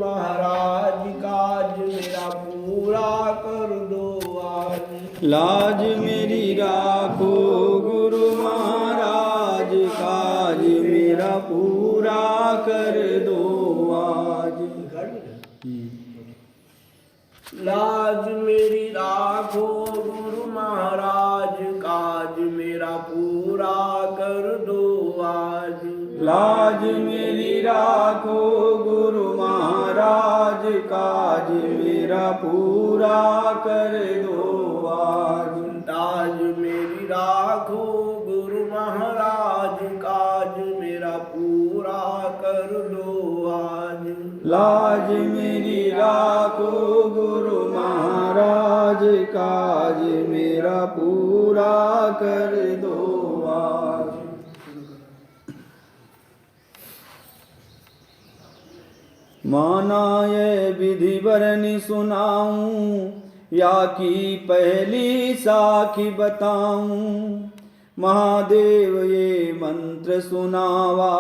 महाराज काज मेरा पूरा कर दो आज। लाज मेरी राखो गुरु महाराज, काज मेरा पूरा कर दो आज। लाज मेरी राखो गुरु महाराज, काज मेरा पूरा कर दो आज। लाज मेरी राखो गुरु महाराज, काज मेरा पूरा कर दो आज। लाज मेरी राखो गुरु महाराज, काज मेरा पूरा कर दो आज। लाज मेरी राखो गुरु महाराज, काज मेरा पूरा कर दो आज। माना ये विधि बरनी सुनाऊं, या की पहली साखी बताऊं। महादेव ये मंत्र सुनावा,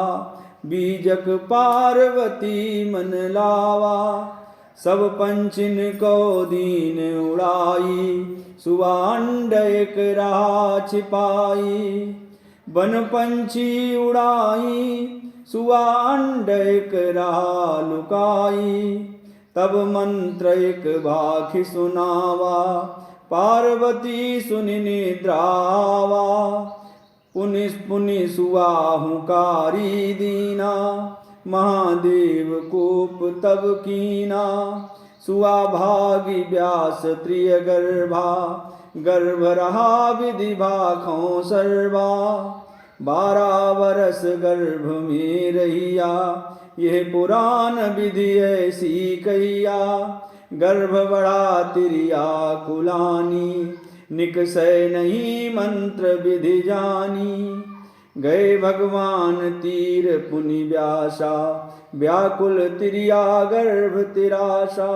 बीजक पार्वती मन लावा। सब पंचिन को दीन उड़ाई, सुवांड एक रहा छिपाई। बन पंछी उड़ाई, सुवांड एक रहा लुकाई। तब मंत्र एक भाखि सुनावा, पार्वती सुनि निद्रावा। पुनि पुनि सुवाहुकारी दीना, महादेव कोप तब कीना। सुआ भागी व्यास त्रिय गर्भा, गर्भ रहा विधि भाखों सर्वा। 12 वर्ष गर्भ में रहिया, यह पुराण विधि ऐसी कहिया। गर्भ बड़ा तिरिया कुलानी, निकसै नहीं मंत्र विधि जानी। गए भगवान तीर पुनि व्यासा, व्याकुल तिरिया गर्भ तिरासा।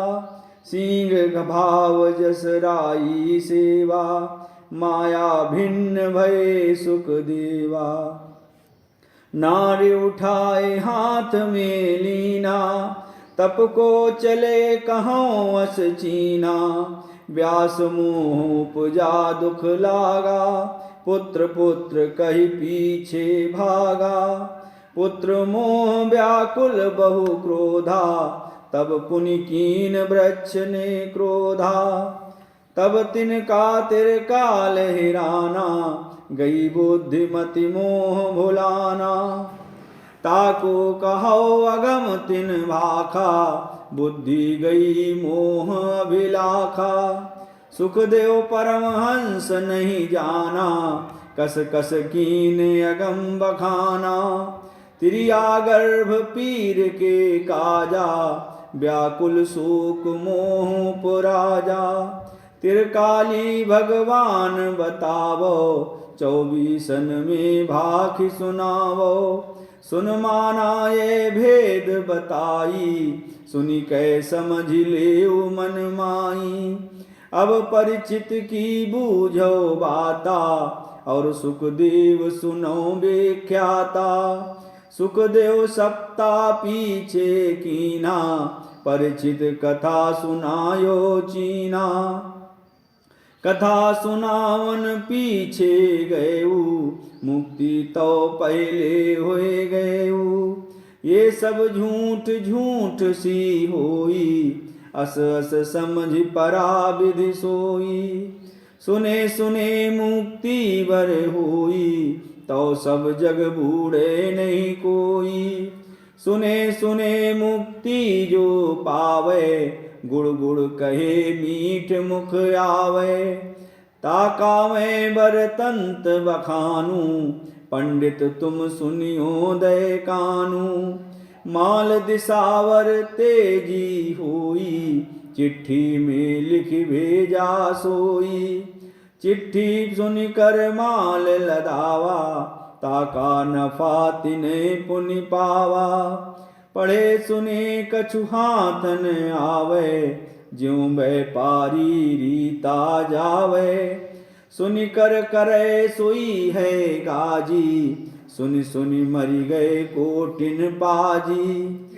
सिंह भाव जस राई सेवा, माया भिन्न भय सुख देवा। नारी उठाए हाथ में लीना, तप को चले कहाँ अस चीना। व्यास मोह उपजा दुख लागा, पुत्र पुत्र कही पीछे भागा। पुत्र मोह व्याकुल बहु क्रोधा, तब पुनि कीन वृक्ष ने क्रोधा। तब तिनका तिरकाल हिराना, गई बुद्धिमति मोह भुलाना। ताको कहो अगम तिन भाखा, बुद्धि गई मोह अभिलाखा। सुखदेव परमहंस नहीं जाना, कस कस कीन अगम बखाना। तिरिया गर्भ पीर के काजा, व्याकुल शोक मोह पुराजा। तिरकाली भगवान बतावो, 24 में भाखि सुनावो। सुन माना ये भेद बताई, सुनि कै समझ ले मन माई। अब परिचित की बूझो बाता, और सुखदेव सुनो व्याख्याता। सुखदेव सप्ता पीछे कीना, परिचित कथा सुनायो चीना। कथा सुनावन पीछे गएऊ, मुक्ति तो पहले होए गएऊ। ये सब झूठ झूठ सी होई, अस अस समझ परा विधि सोई। सुने सुने मुक्ति बर होई, तो सब जग बूढ़े नहीं कोई। सुने सुने मुक्ति जो पावे, गुड़ गुड़ कहे मीठ मुख आवे। ताका मैं बरतंत बखानू, पंडित तुम सुनियो दय कानू। माल दिसावर तेजी होई, चिट्ठी में लिख भेजा सोई। चिट्ठी सुनकर माल लदावा, ताका नफा तिने पुनि पावा। पढ़े सुने कछु हाथन आवे, ज्यों व्यापारी रीता जावे। सुनि कर करे सोई है गाजी, सुनि सुनि मरी गए कोटिन बाजी।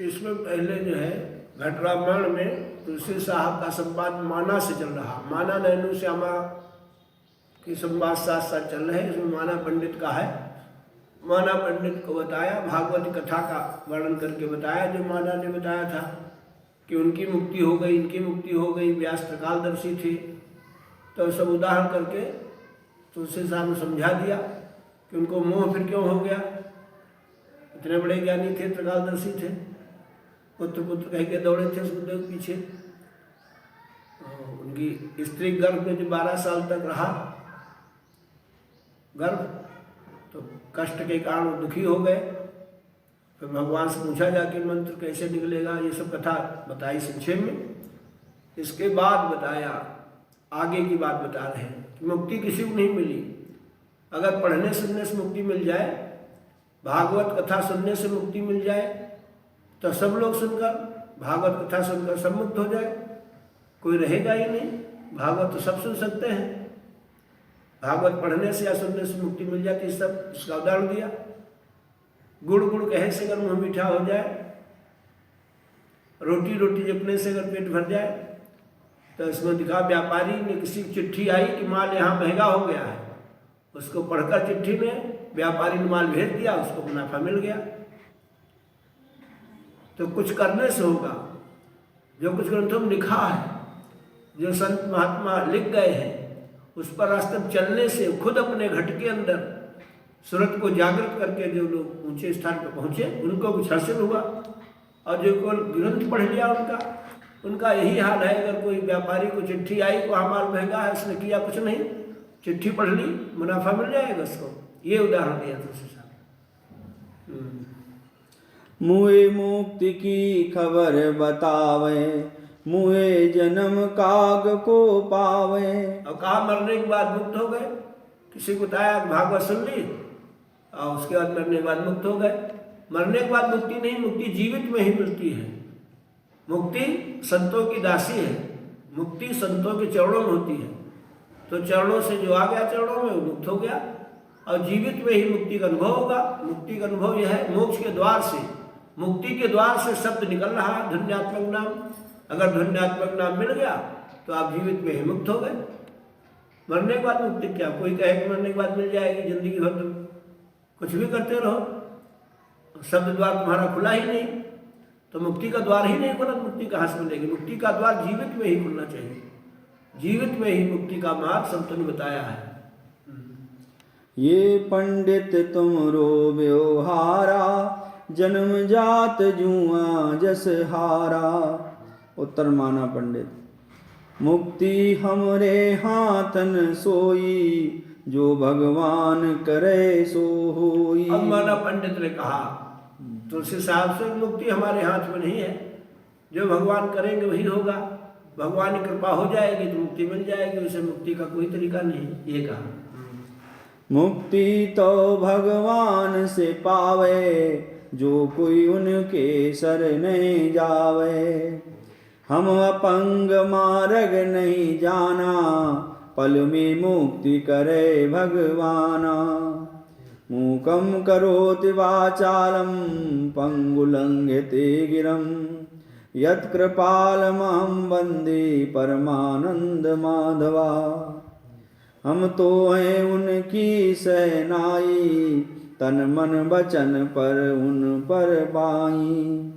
इसमें पहले जो है घट रामायण में तुलसी साहब का संवाद माना से चल रहा। माना नैनू श्यामा की संवाद साथ साथ चल रहे। इसमें माना पंडित का है। माना पंडित को बताया, भागवत कथा का वर्णन करके बताया, जो माना ने बताया था कि उनकी मुक्ति हो गई, इनकी मुक्ति हो गई, व्यास त्रिकालदर्शी थे। तो सब उदाहरण करके तुलसी साहब ने समझा दिया कि उनको मोह फिर क्यों हो गया। इतने बड़े ज्ञानी थे, त्रिकालदर्शी थे, पुत्र पुत्र कह के दौड़े थे सुखदेव के पीछे। उनकी स्त्री गर्भ में जो 12 साल तक रहा गर्भ, तो कष्ट के कारण दुखी हो गए। फिर भगवान से पूछा जाके मंत्र कैसे निकलेगा, ये सब कथा बताई संक्षेप में। इसके बाद बताया, आगे की बात बता रहे हैं कि मुक्ति किसी को नहीं मिली। अगर पढ़ने सुनने से मुक्ति मिल जाए, भागवत कथा सुनने से मुक्ति मिल जाए, तो सब लोग सुनकर भागवत कथा सुनकर सब मुक्त हो जाए, कोई रहेगा ही नहीं। भागवत तो सब सुन सकते हैं। भागवत पढ़ने से या सुनने से मुक्ति मिल जाती, सब इसका उदाहरण दिया। गुड़ गुड़ कहे से अगर मुँह मीठा हो जाए, रोटी रोटी जपने से अगर पेट भर जाए, तो इसमें दिखा व्यापारी ने किसी की चिट्ठी आई कि माल यहाँ महंगा हो गया है, उसको पढ़कर चिट्ठी में व्यापारी ने माल भेज दिया, उसको मुनाफा मिल गया। तो कुछ करने से होगा। जो कुछ ग्रंथों में लिखा है, जो संत महात्मा लिख गए हैं, उस पर रास्ते में चलने से खुद अपने घट के अंदर सूरत को जागृत करके जो लोग ऊंचे स्थान पर पहुंचे, उनको कुछ हासिल हुआ। और जो कोई ग्रंथ पढ़ लिया उनका यही हाल है। अगर कोई व्यापारी को चिट्ठी आई, वहाँ माल महंगा है, उसने किया कुछ नहीं, चिट्ठी पढ़ ली, मुनाफा मिल जाएगा उसको। ये उदाहरण दिया तुलसी साहब। मुए मुक्ति की खबर बतावे, मुए जन्म काग को पावे। और कहा मरने के बाद मुक्त हो गए। किसी को बताया भागवत सुन ली और उसके बाद मरने के बाद मुक्त हो गए। मरने के बाद मुक्ति नहीं, मुक्ति जीवित में ही मिलती है। मुक्ति संतों की दासी है, मुक्ति संतों के चरणों में होती है। तो चरणों से जो आ गया चरणों में, वो मुक्त हो गया। और जीवित में ही मुक्ति का अनुभव होगा। मुक्ति का अनुभव यह है, मोक्ष के द्वार से, मुक्ति के द्वार से शब्द निकल रहा है, धन्यात्मक नाम। अगर धन्यात्मक नाम मिल गया तो आप जीवित में ही मुक्त हो गए। मरने के बाद मुक्ति क्या? कोई कहे कि मरने के बाद मिल जाएगी, जिंदगी भर तुम कुछ भी करते रहो, शब्द द्वार तुम्हारा खुला ही नहीं, तो मुक्ति का द्वार ही नहीं खुला, मुक्ति कहाँ से मिलेगी? मुक्ति का द्वार जीवित में ही खुलना चाहिए। जीवित में ही मुक्ति का मार्ग संतों ने बताया है। ये पंडित तुमरो व्यवहारा, जन्म जात जुआ जस हारा। उत्तर माना पंडित, मुक्ति हमरे हाथन सोई, जो भगवान करे सो होई। अब माना पंडित ने कहा तुलसी साहब से, मुक्ति हमारे हाथ में नहीं है, जो भगवान करेंगे वही होगा। भगवान की कृपा हो जाएगी तो मुक्ति मिल जाएगी, उसे मुक्ति का कोई तरीका नहीं। ये कहा मुक्ति तो भगवान से पावे, जो कोई उनके शरण जावे। हम अपंग मार्ग नहीं जाना, पल में मुक्ति करे भगवाना। मूकं करोति वाचालं, पंगुलंघ्यते गिरं, यत्कृपालमहं वन्दे परमानंद माधवा। हम तो हैं उनकी सहनाई, तन मन वचन पर उन पर बाई।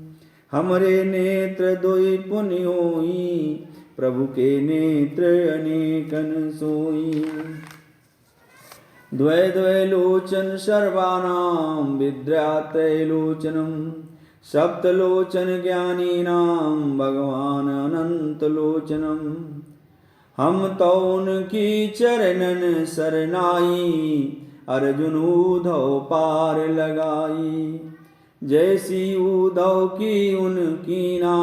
हमरे नेत्र दोई पुनि होई, प्रभु के नेत्र अनेकन सोई। द्वै द्वै लोचन सर्वानां, विद्यात्रैलोचनं, सप्तलोचन ज्ञानीनां, भगवान अनंत लोचनम। हम तो उनकी चरणन शरणाई, अर्जुन उद्धव पार लगाई। जैसी उद्धव की उनकी ना,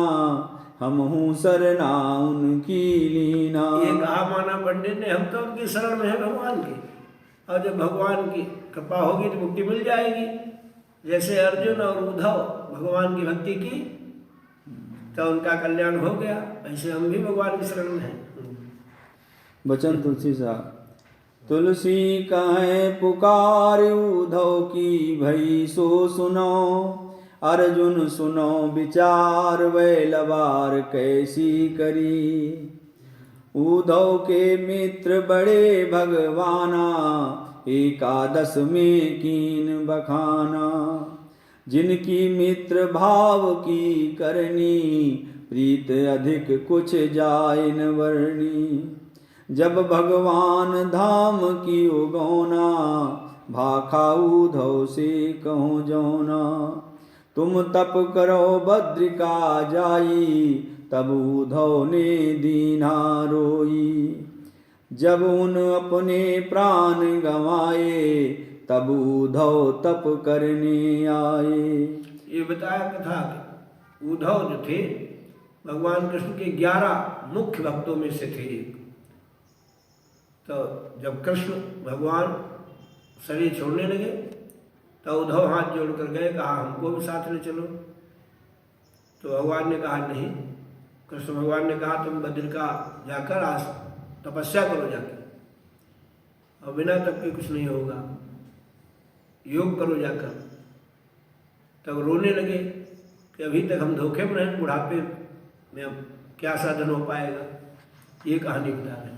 हम हूँ शरणा उनकी लीना। ये कहा माना पंडित ने, हम तो उनकी शरण में है भगवान की, और जब भगवान की कृपा होगी तो मुक्ति मिल जाएगी। जैसे अर्जुन और उद्धव भगवान की भक्ति की तो उनका कल्याण हो गया, ऐसे हम भी भगवान की शरण में हैं। वचन तुलसी साहब, तुलसी कहे पुकार उद्धव की, भई सो सुनो। अर्जुन सुनो विचार वै लबार कैसी करी। उद्धव के मित्र बड़े भगवाना एकादश में कीन बखाना। जिनकी मित्र भाव की करनी प्रीत अधिक कुछ जाय न वर्णी। जब भगवान धाम की उगौना भाखा उद्धव से कहूँ जौना। तुम तप करो बद्रिका जाई तब उद्धव ने दीना रोई। जब उन अपने प्राण गंवाए तब उद्धव तप करने आए। ये बताया कथा कि उद्धव जो थे भगवान कृष्ण के 11 मुख्य भक्तों में से थे एक। तो जब कृष्ण भगवान शरीर छोड़ने लगे तो उद्धव हाथ जोड़कर गए, कहा हमको भी साथ ले चलो। तो भगवान ने कहा नहीं। कृष्ण भगवान ने कहा तुम बद्रिका जाकर आज तपस्या करो जाके, और बिना तप के कुछ नहीं होगा, योग करो जाकर। तब रोने लगे कि अभी तक हम धोखे में रहे, बुढ़ापे में अब क्या साधन हो पाएगा। ये कहानी बता रहे हैं।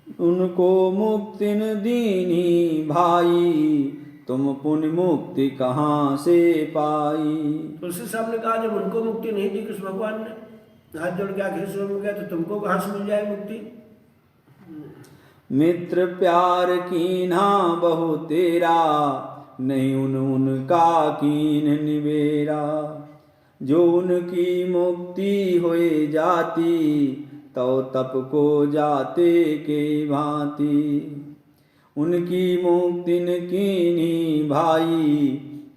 उनको मुक्ति न दीनी भाई तुम पुण्य मुक्ति कहाँ से पाई। तुलसी साहब ने कहा जब उनको मुक्ति नहीं दी कृष्ण भगवान ने, हाथ जोड़ के आखिर स्वर में गया, तो तुमको कहाँ से मिल जाए मुक्ति। मित्र प्यार कीन्हा बहु तेरा नहीं उनका कीन निबेरा। जो उनकी मुक्ति होए जाती तो तप को जाते के भांति। उनकी मुक्ति न कीनी भाई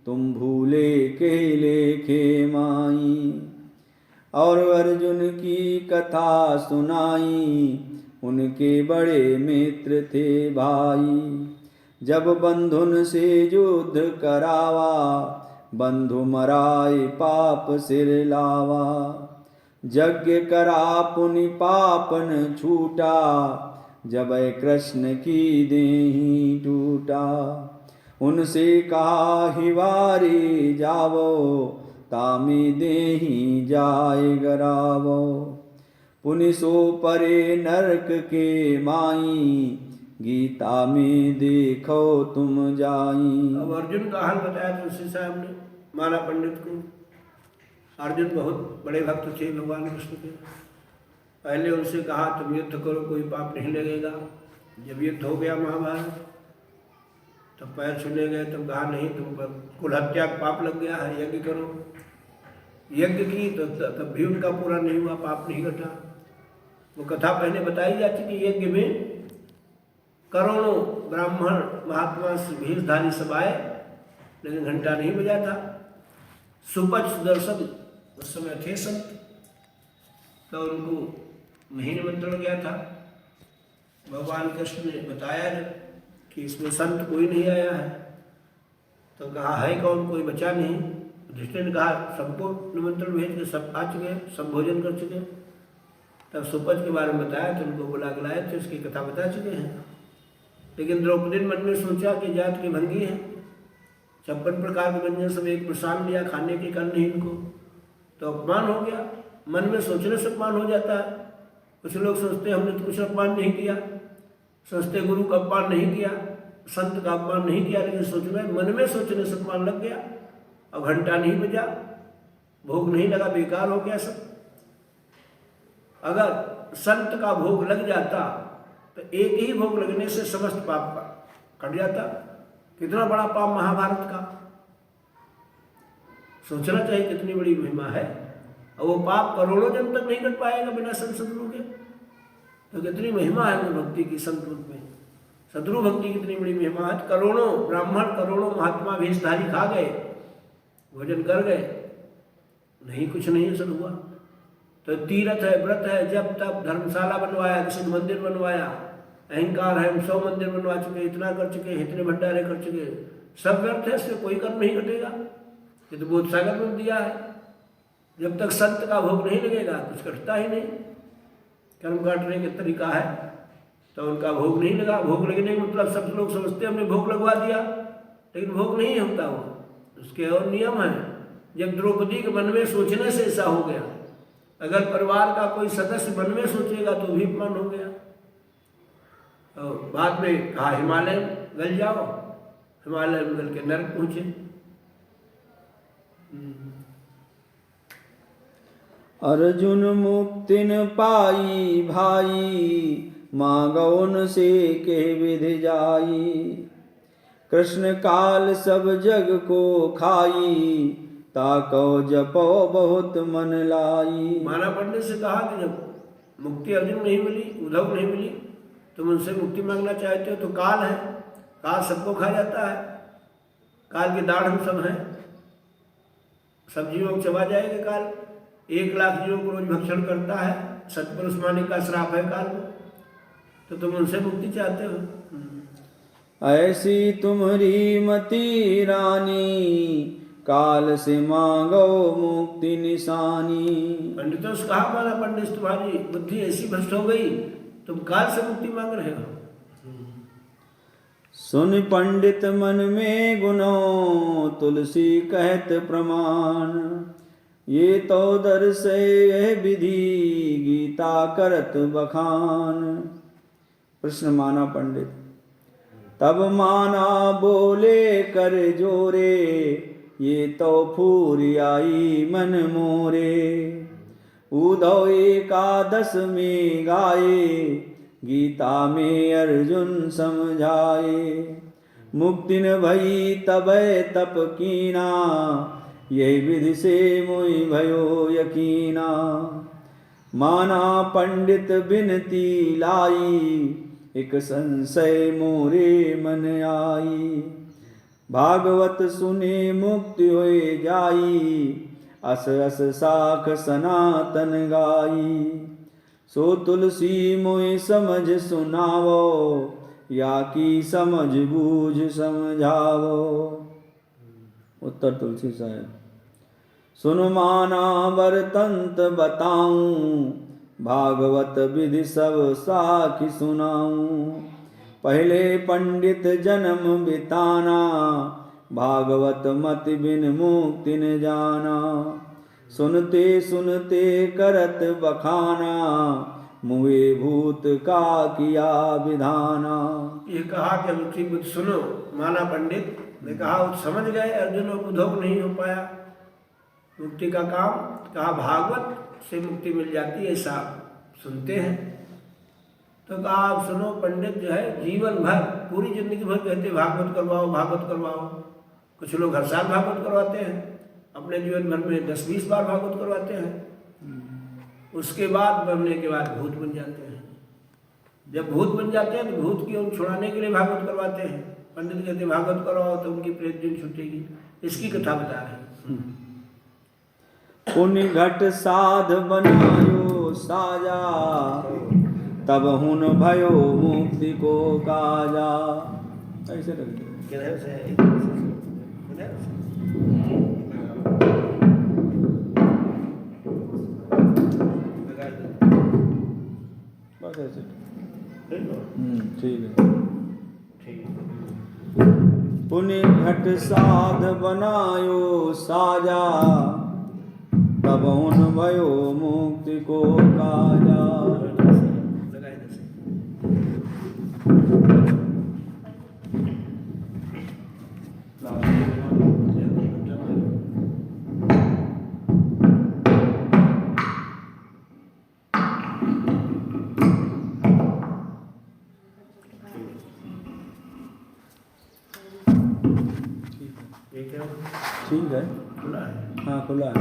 तुम भूले के लेखे माई। और अर्जुन की कथा सुनाई उनके बड़े मित्र थे भाई। जब बंधुन से युद्ध करावा बंधु मराए पाप सिर लावा। यज्ञ करा पुनि पापन छूटा जब कृष्ण की देहि टूटा। उनसे कहा हिवारी जावो तामी देहि जाय गरावो। पुनि सो परे नरक के माई गीता में देखो तुम जाई। अब अर्जुन का हाल बताया तुलसी साहब ने माला पंडित को। अर्जुन बहुत बड़े भक्त थे भगवान कृष्ण के। पहले उनसे कहा तुम युद्ध करो, कोई पाप नहीं लगेगा। जब युद्ध हो गया महाभारत तब पैर छूने गए, तब कहा नहीं तुम पर कुल हत्या पाप लग गया है, यज्ञ करो। यज्ञ की तो तब भी उनका पूरा नहीं हुआ, पाप नहीं घटा। वो कथा पहले बताई जाती कि यज्ञ में करोड़ों ब्राह्मण महात्मा भेषधारी सब आए, लेकिन घंटा नहीं बजा था। सुपच सुदर्शन उस समय थे संत, तो उनको नहीं निमंत्रण गया था। भगवान कृष्ण ने बताया कि इसमें संत कोई नहीं आया है। तो कहा है कौन, कोई बचा नहीं। युधिष्ठिर ने कहा सबको निमंत्रण भेज के सब आ चुके, सब भोजन कर चुके। तब सुपच के बारे में बताया तो उनको बुला के लाए थे, उसकी कथा बता चुके हैं। लेकिन द्रौपदी ने मन में सोचा कि जात की भंगी है, 56 प्रकार के व्यंजन सब एक प्रसाद लिया, खाने के कारण नहीं इनको, तो अपमान हो गया। मन में सोचने से अपमान हो जाता है। कुछ लोग सोचते हमने तो कुछ अपमान नहीं किया, सोचते गुरु का अपमान नहीं किया, संत का अपमान नहीं किया, लेकिन सोच रहे मन में सोचने से अपमान लग गया। अब घंटा नहीं बजा, भोग नहीं लगा, बेकार हो गया सब। अगर संत का भोग लग जाता तो एक ही भोग लगने से समस्त पाप कट जाता। कितना बड़ा पाप महाभारत का, सोचना चाहिए कितनी बड़ी महिमा है। और वो पाप करोड़ों जन तक नहीं कट पाएगा बिना संत शत्रु के। तो कितनी महिमा है वो भक्ति की संत रूप में। शत्रु भक्ति कितनी बड़ी महिमा है। करोड़ों ब्राह्मण करोड़ों महात्मा भेषधारी खा गए, भोजन कर गए, नहीं कुछ नहीं असर हुआ। तो तीर्थ है, व्रत है, जब तब धर्मशाला बनवाया, किसी मंदिर बनवाया, अहंकार है, हम 100 मंदिर बनवा चुके, इतना कर चुके, इतने भंडारे कर चुके, सब व्यर्थ है, इससे कोई कर्म नहीं घटेगा। ये तो बोध सागर में दिया है, जब तक संत का भोग नहीं लगेगा कुछ घटता ही नहीं। कर्म काटने का तरीका है, तो उनका भोग नहीं लगा। भोग लगने का मतलब सब लोग समझते हमने भोग लगवा दिया, लेकिन भोग नहीं होता वो। उसके और नियम हैं। जब द्रौपदी के मन में सोचने से ऐसा हो गया, अगर परिवार का कोई सदस्य मन में सोचेगा तो भी अपमान हो गया। तो बाद में कहा हिमालय गल जाओ, हिमालय में गल के नरक पहुंचे। अर्जुन मुक्ति न पाई भाई, मांगौन से के विधि जाई। कृष्ण काल सब जग को खाई, ताको जपो बहुत मन लाई। माना पढ़ने से कहा कि जब मुक्ति अर्जुन नहीं मिली, उद्धव नहीं मिली, तुम उनसे मुक्ति मांगना चाहते हो तो काल है, काल सबको खा जाता है, काल की दाढ़ हम सब हैं, सब जीवों को चबा जाएगा काल। 1 लाख जीवों को रोज भक्षण करता है, सतपुरुष माने का श्राप है काल को, तो तुम उनसे मुक्ति चाहते हो। ऐसी तुम्हारी मति रानी, काल से मांगो मुक्ति निशानी। पंडितों से कहा माना पंडित तुम्हारी बुद्धि ऐसी भ्रष्ट हो गई, तुम काल से मुक्ति मांग रहे हो। सुन पंडित मन में गुनो, तुलसी कहत प्रमाण। ये तो दर्शे यह विधि, गीता करत बखान। प्रश्न माना पंडित, तब माना बोले कर जोरे, ये तो फूरी आई मन मोरे। उद्धव एकादश में गाए, गीता में अर्जुन समझाए। मुक्ति न भई तबै तप कीना, यही विधि से मोहि भयो यकीना। माना पंडित बिनती लाई, एक संशय मोरे मन आई। भागवत सुने मुक्ति होए जाई, अस अस साख सनातन गाई। सो तुलसी मोहि समझ सुनावो, या की समझ बूझ समझावो। उत्तर तुलसी साहब, सुन माना बरतंत बताऊं, भागवत विधि सब साखी सुनाऊं। पहले पंडित जन्म बिताना, भागवत मत बिन मुक्ति न जाना। सुनते सुनते करत बखाना, मुए भूत का किया विधाना। ये कहा कि मुक्ति बुद्ध सुनो, माना पंडित ने कहा वो समझ गए, अर्जुन और उद्धव नहीं हो पाया मुक्ति का काम। कहा भागवत से मुक्ति मिल जाती है, ऐसा सुनते हैं। तो कहा आप सुनो, पंडित जो है जीवन भर पूरी जिंदगी भर कहते भागवत करवाओ भागवत करवाओ। कुछ लोग हर साल भागवत करवाते हैं, अपने जीवन भर में 10-20 बार भागवत करवाते हैं। उसके बाद बनने के बाद भूत बन जाते हैं। जब भूत बन जाते हैं तो भूत की उन छुड़ाने के लिए भागवत करवाते हैं। पंडित कहते भागवत करवाओ तो उनकी प्रेत दिन छूटेगी। इसकी कथा बता रहे हैं। पुण्य घट साध बनायो साजा, तब हुन भयो मुक्ति को काजा। ऐसे लगते बस ऐसे। ठीक है। पुण्य घट साध बनायो साजा, तब हुन भयो मुक्ति को काजा। ठीक है, खुला है। हाँ खुला है।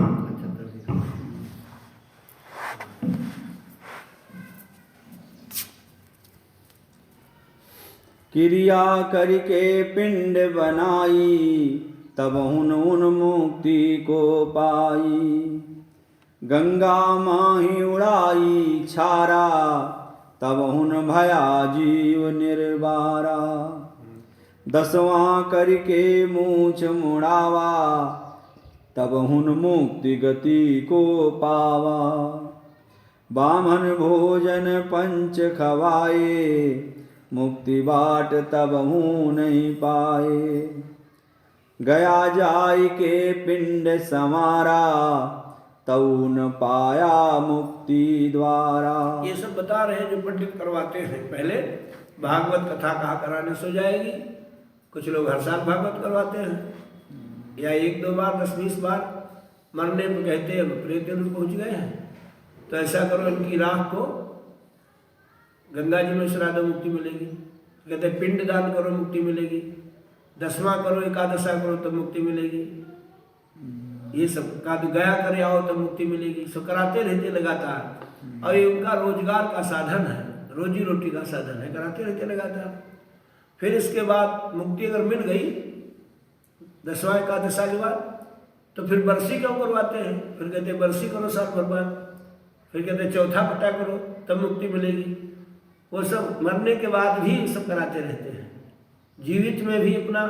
क्रिया करके पिंड बनाई, तब उन मुक्ति को पाई। गंगा माही उड़ाई छारा, तब उन भया जीव निर्वारा। 10वां करके मूछ मुड़ावा, तब हुन मुक्ति गति को पावा। बामन भोजन पंच खवाए, मुक्ति बाट तब हूँ नहीं पाए। गया जाय के पिंड समारा, तऊ न पाया मुक्ति द्वारा। ये सब बता रहे हैं जो पंडित करवाते हैं। पहले भागवत कथा कहा कराने से हो जाएगी। कुछ लोग हर साल भागवत करवाते हैं, या 1-2 बार 10-20 बार, मरने में कहते हैं प्रेत लोग पहुँच गए हैं। तो ऐसा करो, इनकी राख को गंगा जी में श्राद्ध, मुक्ति मिलेगी। कहते हैं पिंड दान करो, मुक्ति मिलेगी। 10वां करो, एकादशा करो तो मुक्ति मिलेगी। ये सब का गया कर आओ तो मुक्ति मिलेगी। सो कराते रहते लगातार, और ये उनका रोजगार का साधन है, रोजी रोटी का साधन है, कराते रहते लगातार। फिर इसके बाद मुक्ति अगर मिल गई 10वां एकादशा के बाद, तो फिर बरसी क्यों करवाते हैं? फिर कहते हैं बरसी करो साल भर बाद। फिर कहते हैं चौथा पट्टा करो तब मुक्ति मिलेगी। वो सब मरने के बाद भी सब कराते रहते हैं। जीवित में भी अपना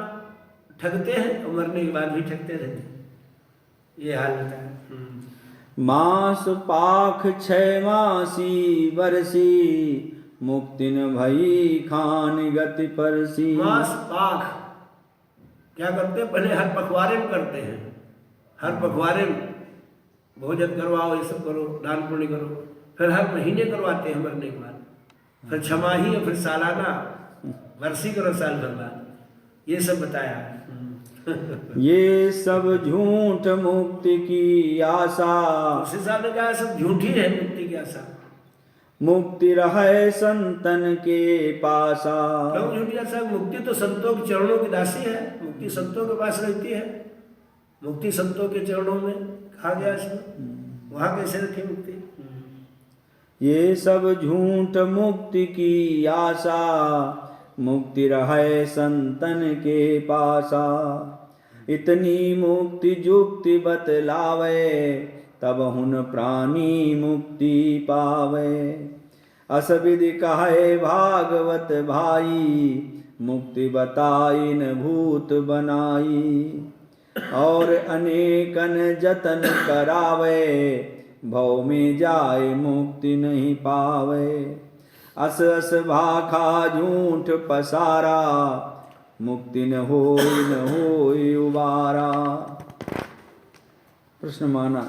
ठगते हैं और मरने के बाद भी ठगते रहते हैं। ये हाल होता है। मास पाख 6 मासी बरसी, मुक्ति न भई खान गति परसी। मास पाख क्या करते हैं? पहले हर पखवारे में करते हैं। हर पखवारे में भोजन करवाओ, ये सब करो, दान पुण्य करो। फिर हर महीने करवाते हैं मरने के बाद। फिर छमाही और फिर सालाना वर्षी करो साल भर बाद। ये सब बताया। ये सब झूठ मुक्ति की आशा, उस हिसाब ने कहा सब झूठी है मुक्ति की आशा। मुक्ति रहे संतन के पासा। क्यों झूठी आशा? मुक्ति तो संतों के चरणों की दासी है। मुक्ति संतों के पास रहती है। मुक्ति संतों के चरणों में कहा गया इसमें, वहां कैसे रखी मुक्ति? ये सब झूठ मुक्ति की आशा, मुक्ति रहे संतन के पासा। इतनी मुक्ति जुक्ति बतलावे, तब हुन प्राणी मुक्ति पावे। असविधि कहे भागवत भाई, मुक्ति बताई न भूत बनाई। और अनेकन जतन करावे, भव में जाए मुक्ति नहीं पावे। अस अस भाखा झूठ पसारा, मुक्ति न होई उबारा। प्रश्न माना।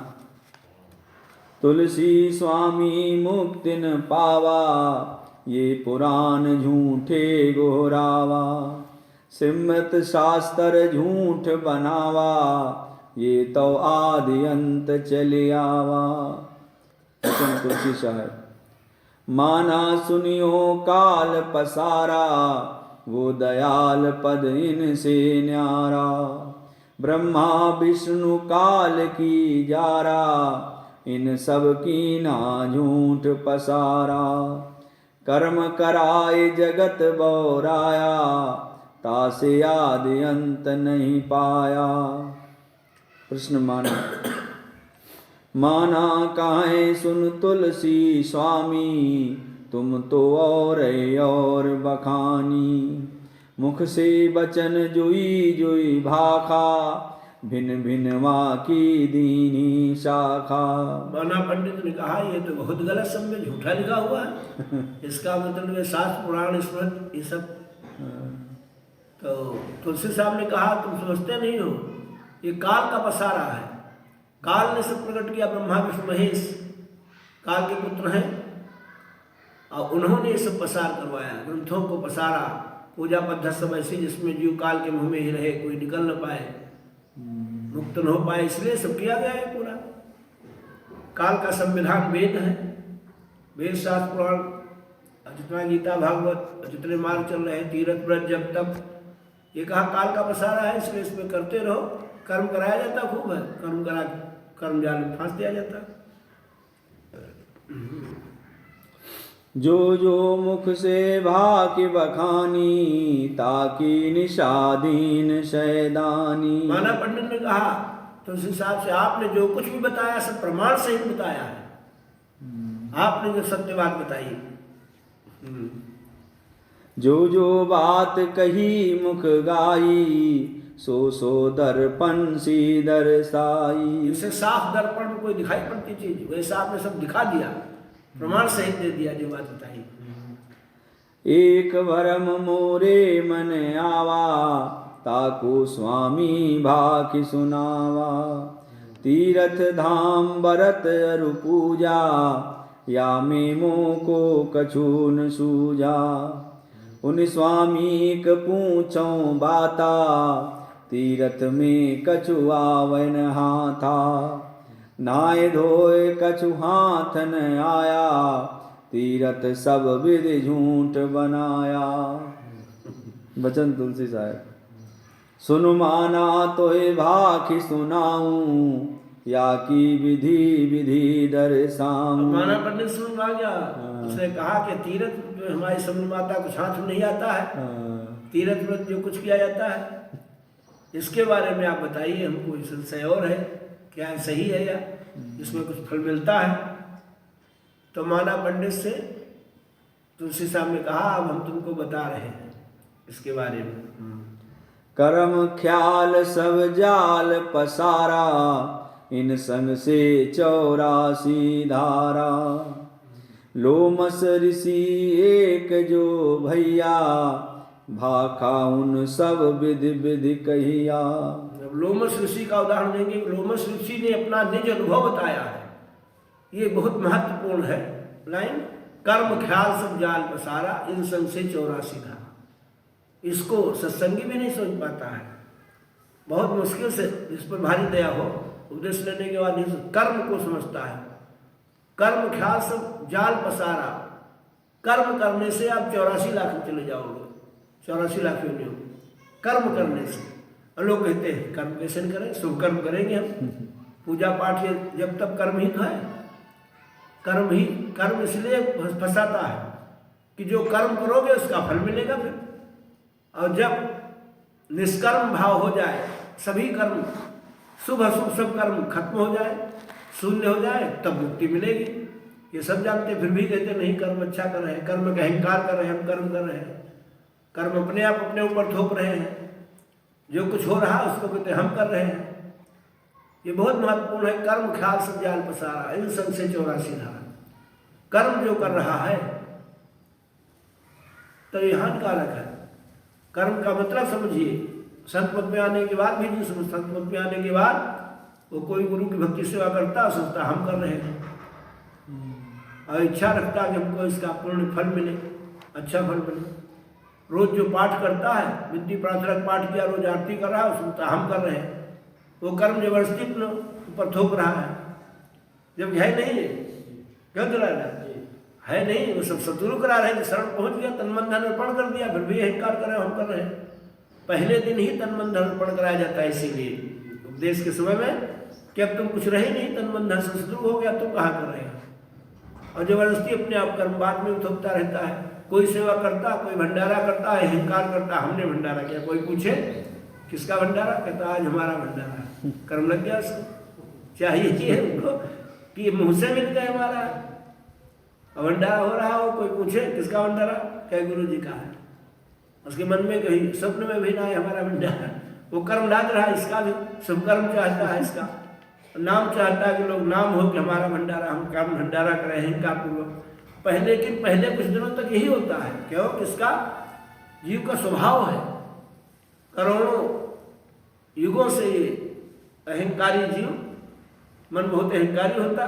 तुलसी स्वामी मुक्ति न पावा, ये पुराण झूठे गोहरावा। सिमत शास्त्र झूठ बनावा, ये तो आदि अंत चले आवा। तुलसी साहब। माना सुनियो काल पसारा, वो दयाल पद इनसे न्यारा। ब्रह्मा विष्णु काल की जारा, इन सब की ना झूठ पसारा। कर्म कराए जगत बौराया, तासे आदि अंत नहीं पाया। प्रश्न माना। माना काहे सुन तुलसी स्वामी, तुम तो और बखानी। मुख से बचन जुई जुई भाखा, भिन्न भिन्न वा की दीनी शाखा। माना पंडित ने कहा ये तो बहुत गलत समझे, झूठा लिखा हुआ है। इसका मतलब है शास्त्र पुराण स्मृति ये सब। तो तुलसी साहब ने कहा तुम समझते नहीं हो, ये काल का पसारा है। काल ने सब प्रकट किया। ब्रह्मा विष्णु महेश काल के पुत्र हैं, और उन्होंने ये सब पसार करवाया, ग्रंथों को पसारा। पूजा पद्धति सब ऐसी जिसमें जीव काल के मुंह में ही रहे, कोई निकल न पाए, मुक्त न हो पाए, इसलिए सब किया गया है पूरा। काल का संविधान वेद है, वेद शास्त्र पुराण, जितना गीता भागवत, जितने मार्ग चल रहे हैं, तीर्थ व्रत जब तक, ये कहा काल का पसारा है, इसलिए इसमें करते रहो। कर्म कराया जाता खूब है, कर्म करा कर्म जाल में फांस दिया जाता। जो जो मुख से भाकी बखानी, ताकि निषादीन शैदानी। माना पंडित ने कहा तुलसी साहब से, आपने जो कुछ भी बताया सब प्रमाण सहित बताया है। आपने जो सत्य बात बताई, जो जो बात कही मुख गाई, सो सो दर्पण सी दर्शाई। इससे साफ दर्पण में कोई दिखाई पड़ती चीज, वैसा आपने सब दिखा दिया, प्रमाण सहित दे दिया जो बात बताई। एक भरम मोरे मन आवा, ताको स्वामी भाखि सुनावा। तीरथ धाम बरत अरु पूजा, या में मोह को कछु न सूझा। उन स्वामी क पूछो बाता, तीरथ में कछु आवे न हाथा। नाय धोए कछु हाथ न आया, तीरथ सब विधि झूठ बनाया। बचन तुलसी साहब। सुन माना तोय भाखि सुनाऊं, या की विधि विधि दर्शाऊं। माना पंडित सुन आ गया, उसने कहा कि तीरथ जो हमारी समझ माता कुछ हाथ नहीं आता है, तीरथ में जो कुछ किया जाता है इसके बारे में आप बताइए हमको। संशय और है, क्या सही है या इसमें कुछ फल मिलता है? तो माना पंडित से तुलसी साहब ने कहा अब हम तुमको बता रहे हैं इसके बारे में। कर्म ख्याल सब जाल पसारा, इन संग से 84 धारा। लोमस ऋषि एक जो भैया, भाखा उन सब विधि विधि कहिया। लोमस ऋषि का उदाहरण देंगे। लोमस ऋषि ने अपना निज अनुभव बताया है, ये बहुत महत्वपूर्ण है लाइन। कर्म ख्याल सब जाल पसारा, इन संग से 84 धारा। इसको सत्संगी भी नहीं समझ पाता है, बहुत मुश्किल से, इस पर भारी दया हो, उपदेश लेने के बाद नहीं कर्म को समझता है। कर्म ख्याल सब जाल पसारा, कर्म करने से आप 84 लाख में चले जाओगे, 84 लाख योनियों कर्म करने से। और लोग कहते हैं कर्म कैसे करें, शुभ कर्म करेंगे हम, पूजा पाठ ये जब तक कर्म ही तो है। कर्म इसलिए फंसाता है कि जो कर्म करोगे उसका फल मिलेगा फिर। और जब निष्कर्म भाव हो जाए, सभी कर्म शुभ अशुभ सब कर्म खत्म हो जाए, शून्य हो जाए, तब मुक्ति मिलेगी। ये सब जानते फिर भी कहते नहीं कर्म अच्छा कर रहे हैं, कर्म का अहंकार कर रहे हैं, हम कर्म कर रहे हैं, कर्म अपने आप अपने ऊपर थोप रहे हैं। जो कुछ हो रहा है उसको कहते हम कर रहे हैं। ये बहुत महत्वपूर्ण है। कर्म ख्याल सब जाल पसारा, इन संग से 84 धारा। कर्म जो कर रहा है तो ये हानिकारक है। कर्म का मतलब समझिए, संत मत में आने के बाद भी नहीं समझ, संत मत में आने के बाद वो कोई गुरु की भक्ति सेवा करता, सोचता हम कर रहे हैं, और इच्छा रखता कि हमको इसका पूर्ण फल मिले, अच्छा फल मिले। रोज जो पाठ करता है, विद्या प्रार्थना पाठ किया, रोज आरती कर रहा है, सोचता हम कर रहे हैं। वो कर्म जबरदस्ती अपने ऊपर थोप रहा है, जब है नहीं, क्यों करा रहा है नहीं, वो सब सतगुरु करा रहे हैं। शरण पहुंच गया, तन मन धन अर्पण कर दिया, फिर भी अहंकार कर रहे हैं हम कर रहे हैं। पहले दिन ही तन मन धन अर्पण कराया जाता है, इसीलिए उपदेश के समय में कि अब तुम कुछ रहे नहीं, तन मन धन से शुरू हो गया, तुम कहाँ कर रहे हो। और जबरदस्ती अपने आप कर्म बाद में उठोकता रहता है। कोई सेवा करता, कोई भंडारा करता है, अहंकार करता हमने भंडारा किया। कोई पूछे किसका भंडारा, कहता आज हमारा भंडारा। कर्म लग गया उसको, चाहिए उनको कि मुँह से मिल गए हमारा भंडारा हो रहा हो। कोई पूछे किसका भंडारा, क्या गुरु जी का है। उसके मन में कहीं स्वप्न में भी ना है हमारा भंडारा, वो कर्म लाद रहा है। इसका भी शुभ कर्म चाहता है, इसका नाम चाहता है कि लोग नाम हो कि हमारा भंडारा, हम कर्म भंडारा करें अहंकार पूर्वक। पहले कुछ दिनों तक यही होता है, क्यों, किसका जीव का स्वभाव है। करोड़ों युगों से अहंकारी जीव, मन बहुत अहंकारी होता,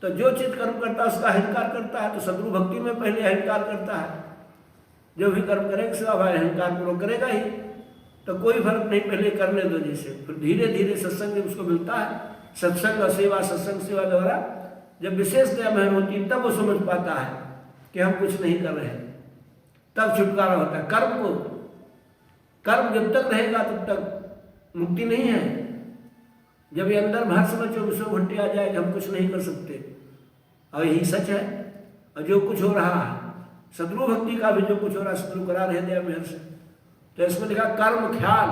तो जो चीज कर्म करता है उसका अहंकार करता है। तो सद्गुरु भक्ति में पहले अहंकार करता है, जो भी कर्म करेगा सेवा भाई अहंकार पूर्वक करेगा ही, तो कोई फर्क नहीं, पहले करने दो जिसे। फिर धीरे धीरे सत्संग जब उसको मिलता है, सत्संग और सेवा, सत्संग सेवा द्वारा जब विशेष दया महर होती है, तब वो समझ पाता है कि हम कुछ नहीं कर रहे हैं, तब छुटकारा होता है। कर्म जब तक रहेगा तब तक मुक्ति नहीं है। जब ये अंदर भाषण में 24 घंटे आ जाए कि हम कुछ नहीं कर सकते, और यही सच है। और जो कुछ हो रहा है सद्गुरु भक्ति का भी, जो कुछ हो रहा है सद्गुरु करा रहे दया मेहर से। तो इसमें लिखा कर्म ख्याल,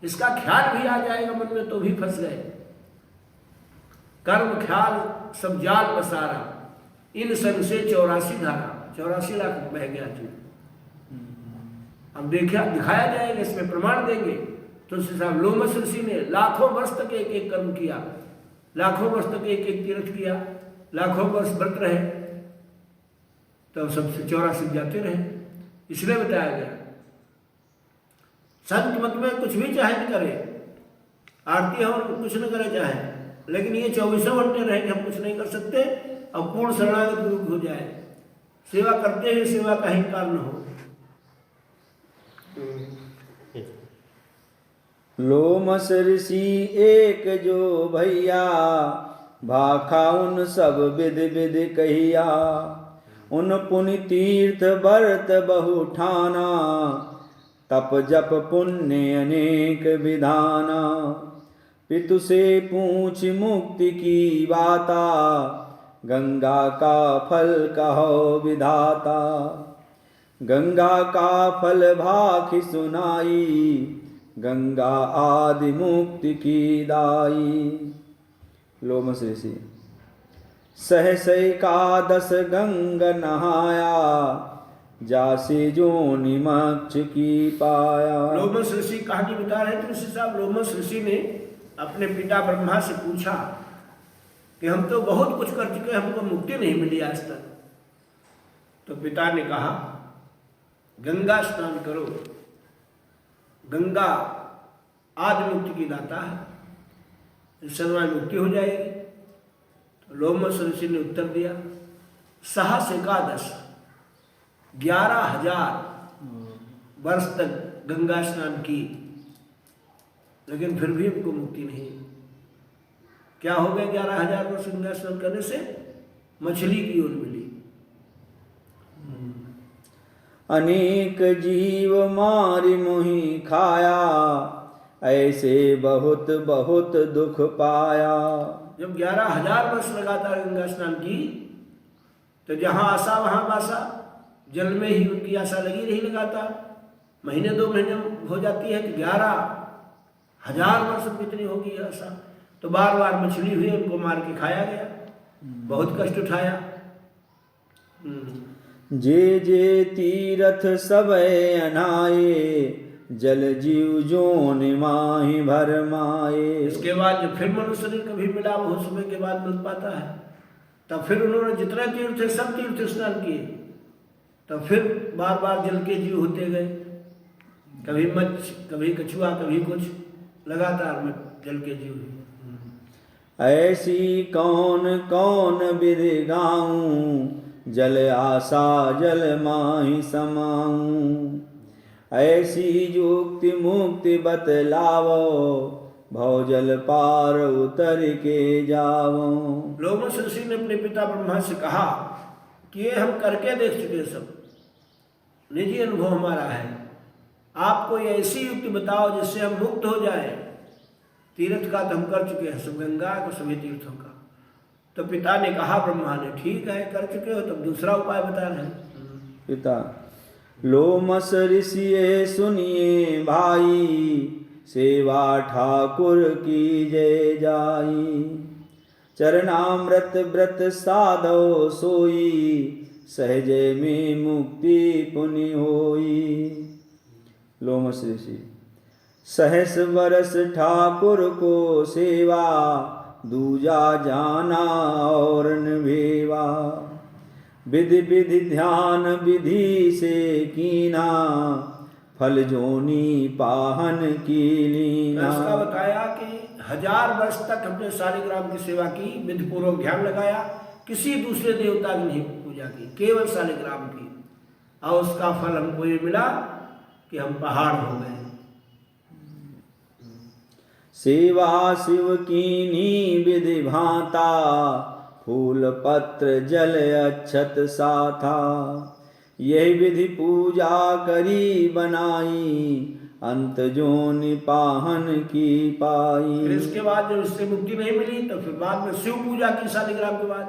इसका ख्याल भी आ जाएगा मन में तो भी फंस गए। कर्म ख्याल सब जाल पसारा, इन संग से 84 धारा, 84 लाख बह गया जी। अब दिखाया जाएगा, इसमें प्रमाण देंगे। तुलसी साहब लोमस ऋषि ने लाखों वर्ष तक एक एक कर्म किया, लाखों वर्ष तक एक एक तीर्थ किया, लाखों वर्ष व्रत रहे, तब सबसे 84 जाते रहे। इसलिए बताया गया संत मत में कुछ भी चाहे न करे, आरती हम कुछ न करे चाहे, लेकिन ये 24 घंटे रहे कि हम कुछ नहीं कर सकते, अब पूर्ण शरणागत गुरु हो जाए, सेवा करते हुए सेवा का अहंकार न हो। लोमस ऋषि एक जो भैया, भाखा उन सब विध विध कहिया। उन पुनि तीर्थ बरत बहु ठाना, तप जप पुण्य अनेक विधाना। पितु से पूछ मुक्ति की बाता, गंगा का फल कहो विधाता। गंगा का फल भाखि सुनाई, गंगा आदि मुक्ति की दाई। लोमस ऋषि सहस एकादश गंग नहाया, जासे जो निमक्ष की पाया। लोमस ऋषि कहानी बता रहे थे ऋषि साहब। लोमस ऋषि ने अपने पिता ब्रह्मा से पूछा कि हम तो बहुत कुछ कर चुके, हमको मुक्ति नहीं मिली आज तक। तो पिता ने कहा गंगा स्नान करो, गंगा आदि मुक्ति की दाता है, इससे तुम्हारी मुक्ति हो जाएगी। तो लोमस ऋषि ने उत्तर दिया सहस एकादश 11,000 वर्ष तक गंगा स्नान की, लेकिन फिर भी हमको मुक्ति नहीं। क्या हो गया 11,000 वर्ष गंगा स्नान करने से? मछली की ओर मिली। अनेक जीव मारि मोहि खाया, ऐसे बहुत बहुत दुख पाया। जब 11,000 वर्ष लगातार गंगा स्नान की तो जहां आशा वहां बासा, जल में ही उनकी आशा लगी रही लगातार। महीने 2 महीने हो जाती है तो 11,000 वर्ष कितनी होगी आशा। तो बार बार मछली हुई, उनको मार के खाया गया, बहुत कष्ट उठाया। जे जे तीरथ सबय अनाए, जल जीव जोन माहि भर माए। इसके बाद जब फिर मनुष्य शरीर कभी मिला, वो समय के बाद मिल पाता है, तब फिर उन्होंने जितने तीर्थ थे सब तीर्थ स्नान किए, तब फिर बार बार जल के जीव होते गए, कभी मच्छ, कभी कछुआ, कभी कुछ, लगातार में जल के जीव हुए। ऐसी कौन कौन विधि गाऊं, जल आशा जल माहि समाऊं। ऐसी युक्ति मुक्ति बतलावो, भव जल पार उतर के जावो। लोमस ऋषि ने अपने पिता ब्रह्मा से कहा कि ये हम करके देख चुके, सब निजी अनुभव हमारा है, आप कोई ऐसी युक्ति बताओ जिससे हम मुक्त हो जाए। तीर्थ का तो हम कर चुके हैं, सब गंगा को सभी तीर्थों का। तो पिता ने कहा ब्रह्मा ने, ठीक है कर चुके हो, तब दूसरा उपाय बता रहे हैं। पिता लोमस ऋषि सुनिए भाई, सेवा ठाकुर की जय जाई। चरणामृत व्रत साधो सोई, सहज में मुक्ति पुनि होई। लोमस ऋषि सहस बरस ठाकुर को सेवा, दूजा जाना और निभेवा। विधि विधि ध्यान विधि से कीना, फल जोनी पाहन की लीना। उसका बताया कि 1000 वर्ष तक हमने शालिग्राम की सेवा की, विधि पूर्वक ध्यान लगाया, किसी दूसरे देवता की नहीं पूजा की, केवल शालिग्राम की, और उसका फल हमको ये मिला कि हम पहाड़ हो गए। सेवा शिव कीनी विधि भांता, फूल पत्र जल अक्षत साथा। यही विधि पूजा करी बनाई, अंत जोनि पाहन की पाई। फिर इसके बाद जब इससे मुक्ति नहीं मिली तो फिर बाद में शिव पूजा की शालिग्राम के बाद,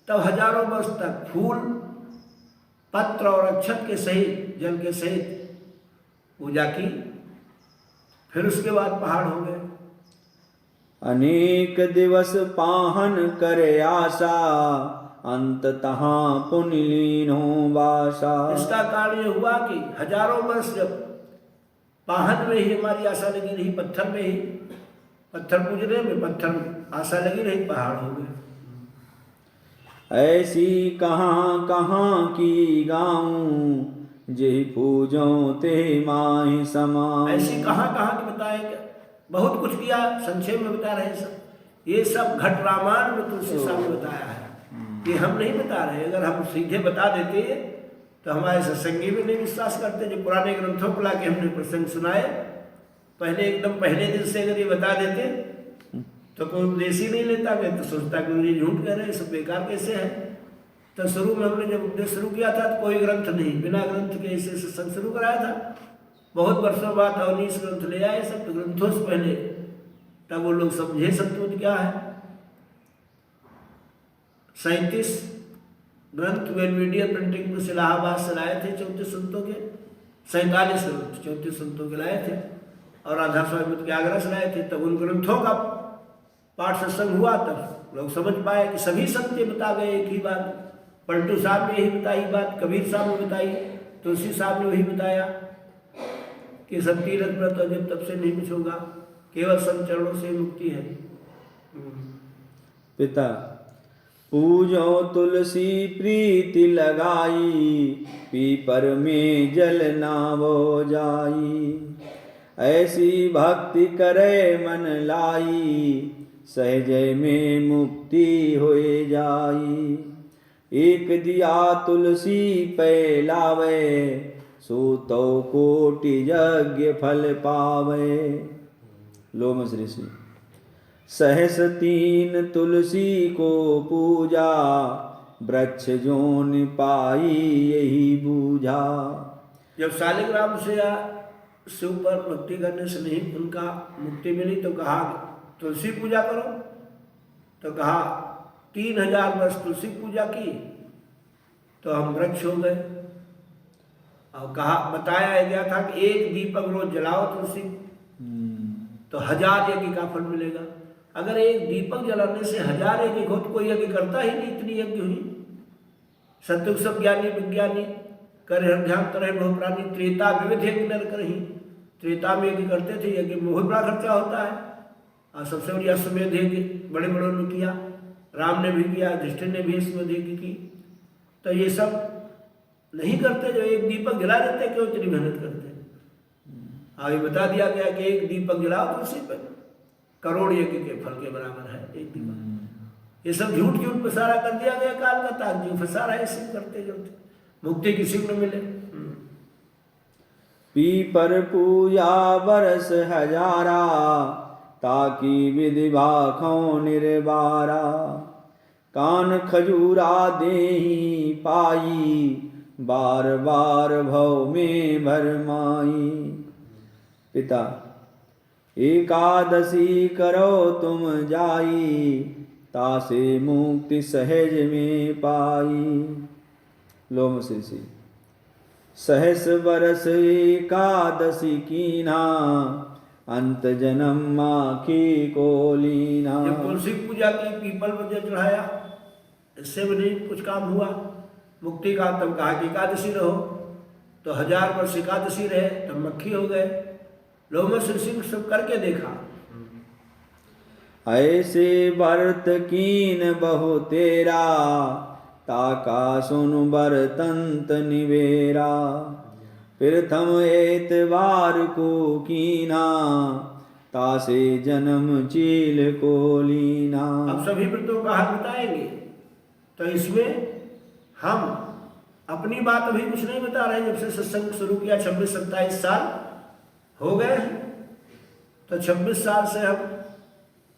तब हजारों वर्ष तक फूल पत्र और अक्षत के सहित, जल के सहित पूजा की। फिर उसके बाद पहाड़ हो गए। अनेक दिवस पाहन करे आशा, अंत तहाँ पुनि लीनो वासा। इसका कारण ये हुआ कि हजारों वर्ष जब पाहन में ही हमारी आशा लगी रही, पत्थर में ही, पत्थर पूजने में पत्थर आशा लगी रही, पहाड़ हो गए। ऐसी कहाँ कहाँ की गाऊं, जेहि पूजो ते माहि समाहि। ऐसी कहाँ कहाँ की बताए क्या, बहुत कुछ किया, संक्षेप में बता रहे हैं सब। ये सब घट रामायण में तुलसी साहब ने बताया है, ये हम नहीं बता रहे। अगर हम सीधे बता देते तो हमारे सत्संगी भी नहीं विश्वास करते। जो पुराने ग्रंथों को लाके हमने प्रसंग सुनाए, पहले एकदम पहले दिन से अगर ये बता देते तो कोई उपदेश ही नहीं लेता, मैं तो सोचता कि मुझे झूठ कह रहे हैं, सब बेकार कैसे है। तो शुरू में हमने जब उपदेश शुरू किया था तो कोई ग्रंथ नहीं, बिना ग्रंथ के ऐसे सत्संग शुरू कराया था। बहुत वर्षों बाद 19 ग्रंथ ले आए सब, तो ग्रंथों से पहले तब वो लोग समझे सत्य क्या है। 37 ग्रंथ मीडिया प्रिंटिंग में इलाहाबाद से लाए थे 34 संतों के, 47 ग्रंथ 34 संतों के लाए थे, और राधा स्वामी के आगरा से लाए थे। तब उन ग्रंथों का पाठ सत्संग हुआ, तब लोग समझ पाए कि सभी सत्य बता गए एक ही बात। पलटू साहब ने यही बताई बात, कबीर साहब ने बताई, तुलसी साहब ने वही बताया कि सब तीरथ व्रत और जब तब से नहीं कुछ होगा, केवल संत चरणों से मुक्ति है। पिता पूजो तुलसी प्रीति लगाई, पीपर में जल नावो जाई। ऐसी भक्ति करे मन लाई, सहजय में मुक्ति होए जाई। एक दिया तुलसी पे लावे, सो तो कोटि यज्ञ फल पावे। लोमस ऋषि सहस 3 तुलसी को पूजा, वृक्ष जोन पाई यही बूझा। जब शालिग्राम से या शिव पर भक्ति करने से नहीं उनका मुक्ति मिली तो कहा तुलसी पूजा करो, तो कहा 3000 वर्ष तुलसी पूजा की तो हम वृक्ष हो गए। और कहा बताया गया था कि एक दीपक रोज जलाओ तुलसी तो 1000 यज्ञ का फल मिलेगा। अगर एक दीपक जलाने से 1000 यज्ञ हो तो कोई यज्ञ करता ही नहीं, इतनी यज्ञ हुई। सत्युग सब ज्ञानी विज्ञानी करे हर ध्यान तरह बहु प्राणी, त्रेता विविध यज्ञ नर करही। त्रेता में यज्ञ करते थे, यज्ञ में बहुत बड़ा खर्चा होता है, और सबसे बड़ी अश्वमेध यज्ञ बड़े बड़ों ने किया, राम ने भी किया, युधिष्ठिर ने भी अश्वमेध यज्ञ की। तो ये सब नहीं करते, जो एक दीपक जला देते क्यों इतनी मेहनत करते। आगे बता दिया गया कि एक दीपक जलाओ तुलसी पर, करोड़ यज्ञ के फल के बराबर है एक दीपक। ये सब झूठ झूठ पसारा कर दिया गया काल का, ताक जो फसारा ऐसे करते करते मुक्ति किसी को न मिले। पीपर पूजा बरस हजारा, ताकि विधि भाखों निर्बारा। कान खजूरा देही पाई, बार बार भव में भरमाई। पिता एकादशी करो तुम जाई, तासे मुक्ति सहज में पाई। लोमस ऋषि सहस बरस एकादशी कीना, अंत जन्म माखी को लीना। जब तुलसी पूजा की, पीपल पर चढ़ाया, इससे भी नहीं कुछ काम हुआ मुक्ति का। तब कहा कि एकादशी रहो, तो 1000 वर्ष एकादशी रहे, तब मक्खी हो गए। लोमस ऋषि सब करके देखा। ऐसे व्रत कीन बहु तेरा, ताका सुन बरतंत निवेरा। प्रथम एतवार को कीना, तासे जन्म चील को लीना। अब सभी व्रतों का हाथ बताएंगे, तो इसमें हम अपनी बात अभी कुछ नहीं बता रहे। जब से सत्संग शुरू किया 26-27 साल हो गए, तो 26 साल से हम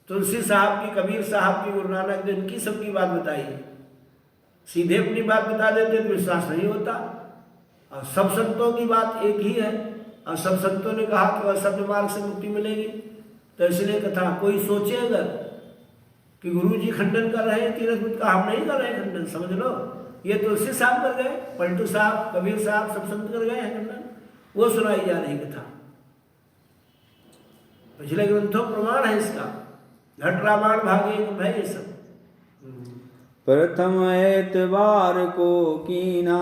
तुलसी साहब की, कबीर साहब की, गुरु नानक देव की सबकी बात बताई। सीधे अपनी बात बता देते तो विश्वास नहीं होता। और सब संतों की बात एक ही है, और सब संतों ने कहा कि वह सत्य मार्ग से मुक्ति मिलेगी। तो इसलिए कथा कोई सोचे अगर कि गुरु जी खंडन कर रहे हैं तीरथ व्रत का, हम नहीं कर रहे हैं खंडन, समझ लो। ये तुलसी साहब कर गए, पलटू साहब, कबीर साहब, सब संत कर गए हैं खंडन, वो सुनाई जा रही कथा। पिछले ग्रंथों प्रमाण है इसका, घट रामायण भाग 1 में है ये सब। प्रथम एतवार को कीना,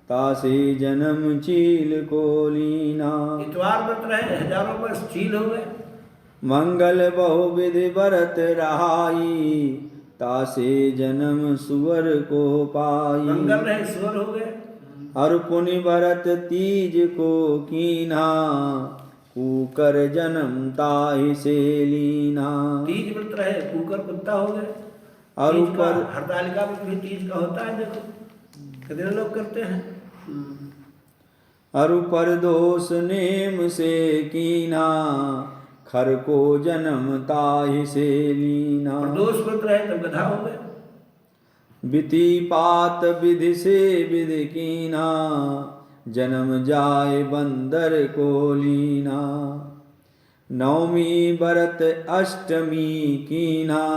तासे जन्म चील को लीना। इतवार व्रत रहे, हजारों वर्ष चील हो गए। मंगल बहुविधि व्रत रहाई, तासे जन्म सुअर को पाई। मंगल रहे, सुअर हो गए। अरु पुनि भरत तीज को कीन्हा, कूकर जन्म ताहि से लीना। तीज व्रत रहे, कुकर कुत्ता हो गए। अरु तीज का पर हरतालिका में भी तीज का होता है, देखो कितने लोग करते हैं। अरु पर दोष नेम से कीन्हा, खर को जन्म ताहि से लीना। प्रदोष व्रत रहे तब गधा हो गए। बिति पात विधि से विधि कीन्हा, जन्म जाय बंदर को लीना। नवमी बरत अष्टमी कीन्हा,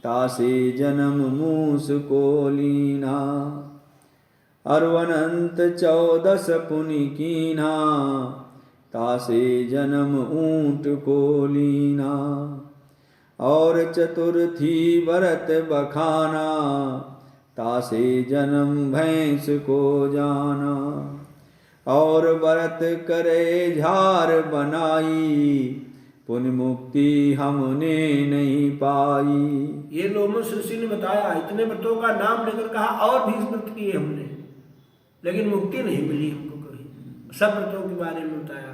तासे जन्म मूस को लीना। अरु अनंत चौदस पुनि कीन्हा, तासे जन्म ऊंट को लीना। और चतुर्थी व्रत बखाना, तासे जन्म भैंस को जाना। और व्रत करे झार बनाई, पुण्य मुक्ति हमने नहीं पाई। ये लोमस ऋषि ने बताया, इतने व्रतों का नाम लेकर कहा और भी व्रत किए हमने, लेकिन मुक्ति नहीं मिली हमको कभी। सब व्रतों के बारे में बताया,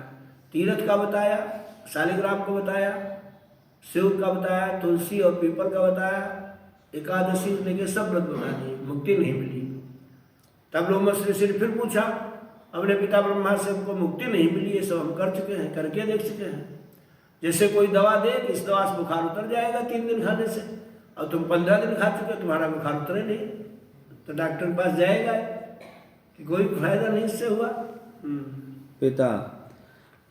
तीर्थ का बताया, शालिग्राम को बताया, शिव का बताया, तुलसी और पीपल का बताया, एकादशी लेके सब व्रत बता दिए, मुक्ति नहीं मिली। तब लोमस ऋषि ने फिर पूछा अपने पिता ब्रह्मा से, हमको मुक्ति नहीं मिली, ये सब हम कर चुके हैं, करके देख चुके हैं। जैसे कोई दवा दे कि इस दवा से बुखार उतर जाएगा 3 दिन खाने से, और तुम 15 दिन खा चुके, तुम्हारा बुखार उतरे नहीं, तो डॉक्टर के पास जाएगा कि कोई फायदा नहीं इससे हुआ। पिता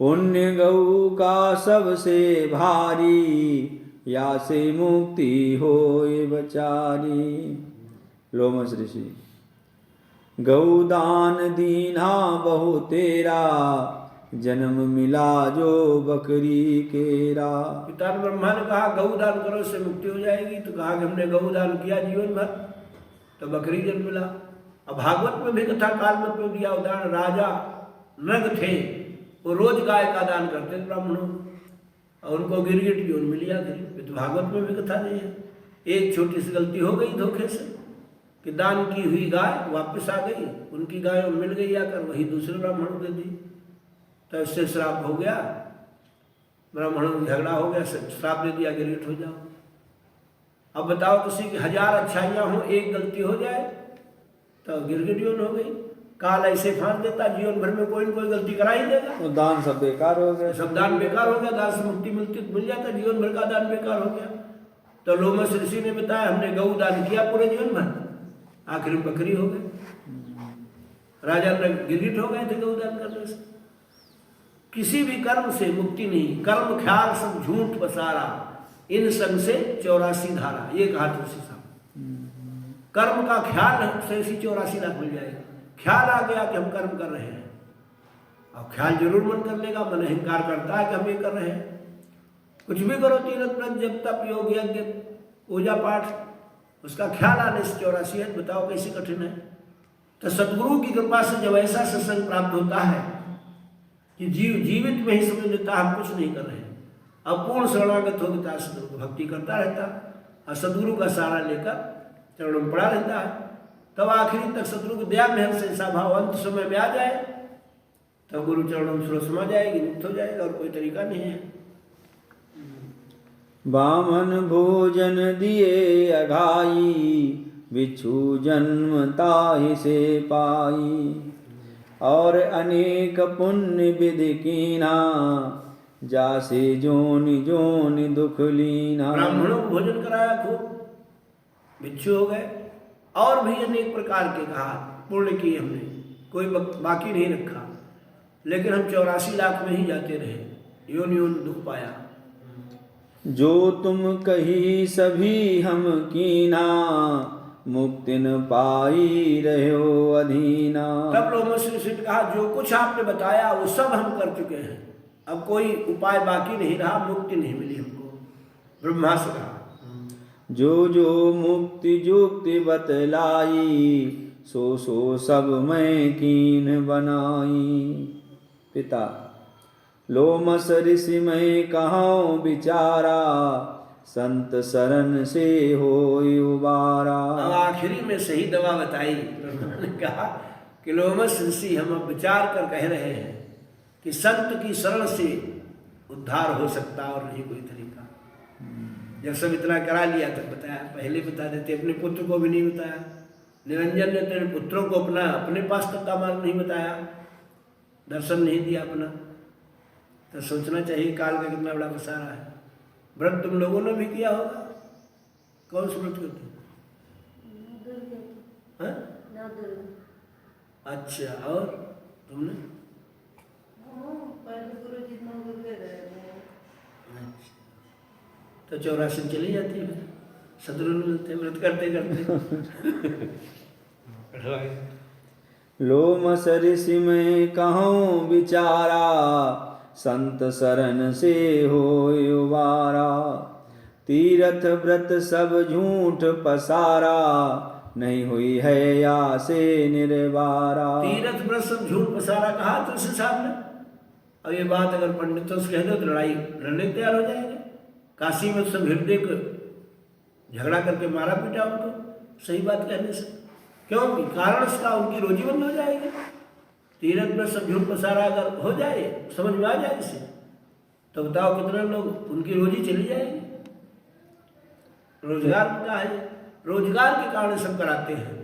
पुण्य गौ का सबसे भारी, या से मुक्ति होए बचारी। लोमस ऋषि गौदान दीना बहु तेरा, जन्म मिला जो बकरी केरा। पिता ब्रह्मा ने कहा गौदान करो इससे मुक्ति हो जाएगी, तो कहा कि हमने गौदान किया जीवन भर, तो बकरी जन्म मिला। अब भागवत में भी कथा कालमत में दिया उदाहरण, राजा नग थे, वो रोज गाय का दान करते थे ब्राह्मणों, और उनको गिरगिट जीवन मिल गया। तो भागवत में भी कथा दी है। एक छोटी सी गलती हो गई धोखे से कि दान की हुई गाय वापस आ गई, उनकी गाय मिल गई आकर, वही दूसरे ब्राह्मणों दे दी, तो इससे श्राप हो गया, ब्राह्मणों में झगड़ा हो गया, श्राप दे दिया गिरगिट हो जाओ। अब बताओ किसी की 1000 अच्छाइयाँ हो, एक गलती हो जाए तो गिरगिट जीवन हो गई। काल ऐसे फांस देता, जीवन भर में कोई न कोई गलती करा ही देगा, तो दान सब बेकार हो गया, सब दान बेकार हो गया। दान से मुक्ति मिल जाता, जीवन भर का दान बेकार हो गया। तो लोमस ऋषि ने बताया हमने गौ दान किया पूरे जीवन भर, आखिर में बकरी हो गए, राजा ने गिरगिट हो गए थे गौ दान करने से। किसी भी कर्म से मुक्ति नहीं, कर्म ख्याल सब झूठ पसारा, इन संग से 84 धारा, ये कहा तुलसी साहब। कर्म का ख्याल से 84 लाख मिल जाएगा। ख्याल आ गया कि हम कर्म कर रहे हैं, अब ख्याल जरूर मन कर लेगा, मन अहंकार करता है कि हम ये कर रहे हैं। कुछ भी करो, तीर्थ व्रत जप तप योग यज्ञ पूजा पाठ, उसका ख्याल आने से 84 है, बताओ कैसी कठिन है। तो सदगुरु की कृपा से जब ऐसा सत्संग प्राप्त होता है कि जीवित में ही समझ लेता हम कुछ नहीं कर रहे हैं, अब पूर्ण शरणागत हो गया, सदगुरु को भक्ति करता रहता और सदगुरु का सहारा लेकर चरणों में पड़ा रहता है, तब आखिरी तक सदगुरु की दया महल से ऐसा भाव अंत समय में आ जाए, तब गुरु चरणों में सुरस समा जाएगी, मुक्त हो जाएगा, और कोई तरीका नहीं है। बामन भोजन दिए अघाई, बिच्छू जन्म ताहि से पाई। और अनेक पुण्य विधि कीना, जासे जोनि जोनि दुख लीना। ब्राह्मणों को भोजन कराया खूब, भिक्षु हो गए, और भी अनेक प्रकार के कहा पुण्य किए हमने, कोई बाकी नहीं रखा, लेकिन हम 84 लाख में ही जाते रहे, योन योन दुख पाया। जो तुम कही सभी हम कीना, मुक्ति न पाई रहो अधीना। तब लोमस ऋषि ने कहा जो कुछ आपने बताया वो सब हम कर चुके हैं, अब कोई उपाय बाकी नहीं रहा, मुक्ति नहीं मिली हमको। ब्रह्मा से कहा जो जो मुक्ति जुक्ति बतलाई, सो सो सब मैं कीन बनाई। पिता लोमस ऋषि मैं कहाँ विचारा, संत शरण से होय उबारा। अब आखिरी में सही दवा बताई, उन्होंने कहा कि लोमस ऋषि हम अब विचार कर कह रहे हैं कि संत की शरण से उद्धार हो सकता और नहीं कोई तरीका। जब सब इतना करा लिया तब बताया, पहले बता देते, अपने पुत्र को भी नहीं बताया। निरंजन ने तेरे पुत्रों को अपने पास तक का मार्ग नहीं बताया, दर्शन नहीं दिया अपना। तो सोचना चाहिए काल का कितना बड़ा पसारा है। व्रत तुम लोगों ने भी किया होगा, कौन सा व्रत करते? अच्छा, और तुमने? अच्छा, तो 84 चली जाती है, शत्रु मिलते व्रत करते करते। लोमस ऋषि में कहूँ विचारा, संत शरण से हो उबारा। तीरथ व्रत सब झूठ पसारा, नहीं हुई है या से निर्वारा। तीरथ व्रत सब झूठ पसारा कहा तुलसी साहब ने। अब ये बात अगर पंडितों से कह दो तो लड़ाई लड़ने तैयार हो जाएंगे। काशी में सब हृदय को झगड़ा करके मारा पीटा उनको सही बात कहने से। क्योंकि कारण इसका उनकी रोजी बंद हो जाएगी। तीरथ में सब झूठ पसारा अगर हो जाए, समझ में आ जाए इसे, तो बताओ कितने लोग उनकी रोजी चली जाएगी। रोजगार का है, रोजगार के कारण सब कराते हैं।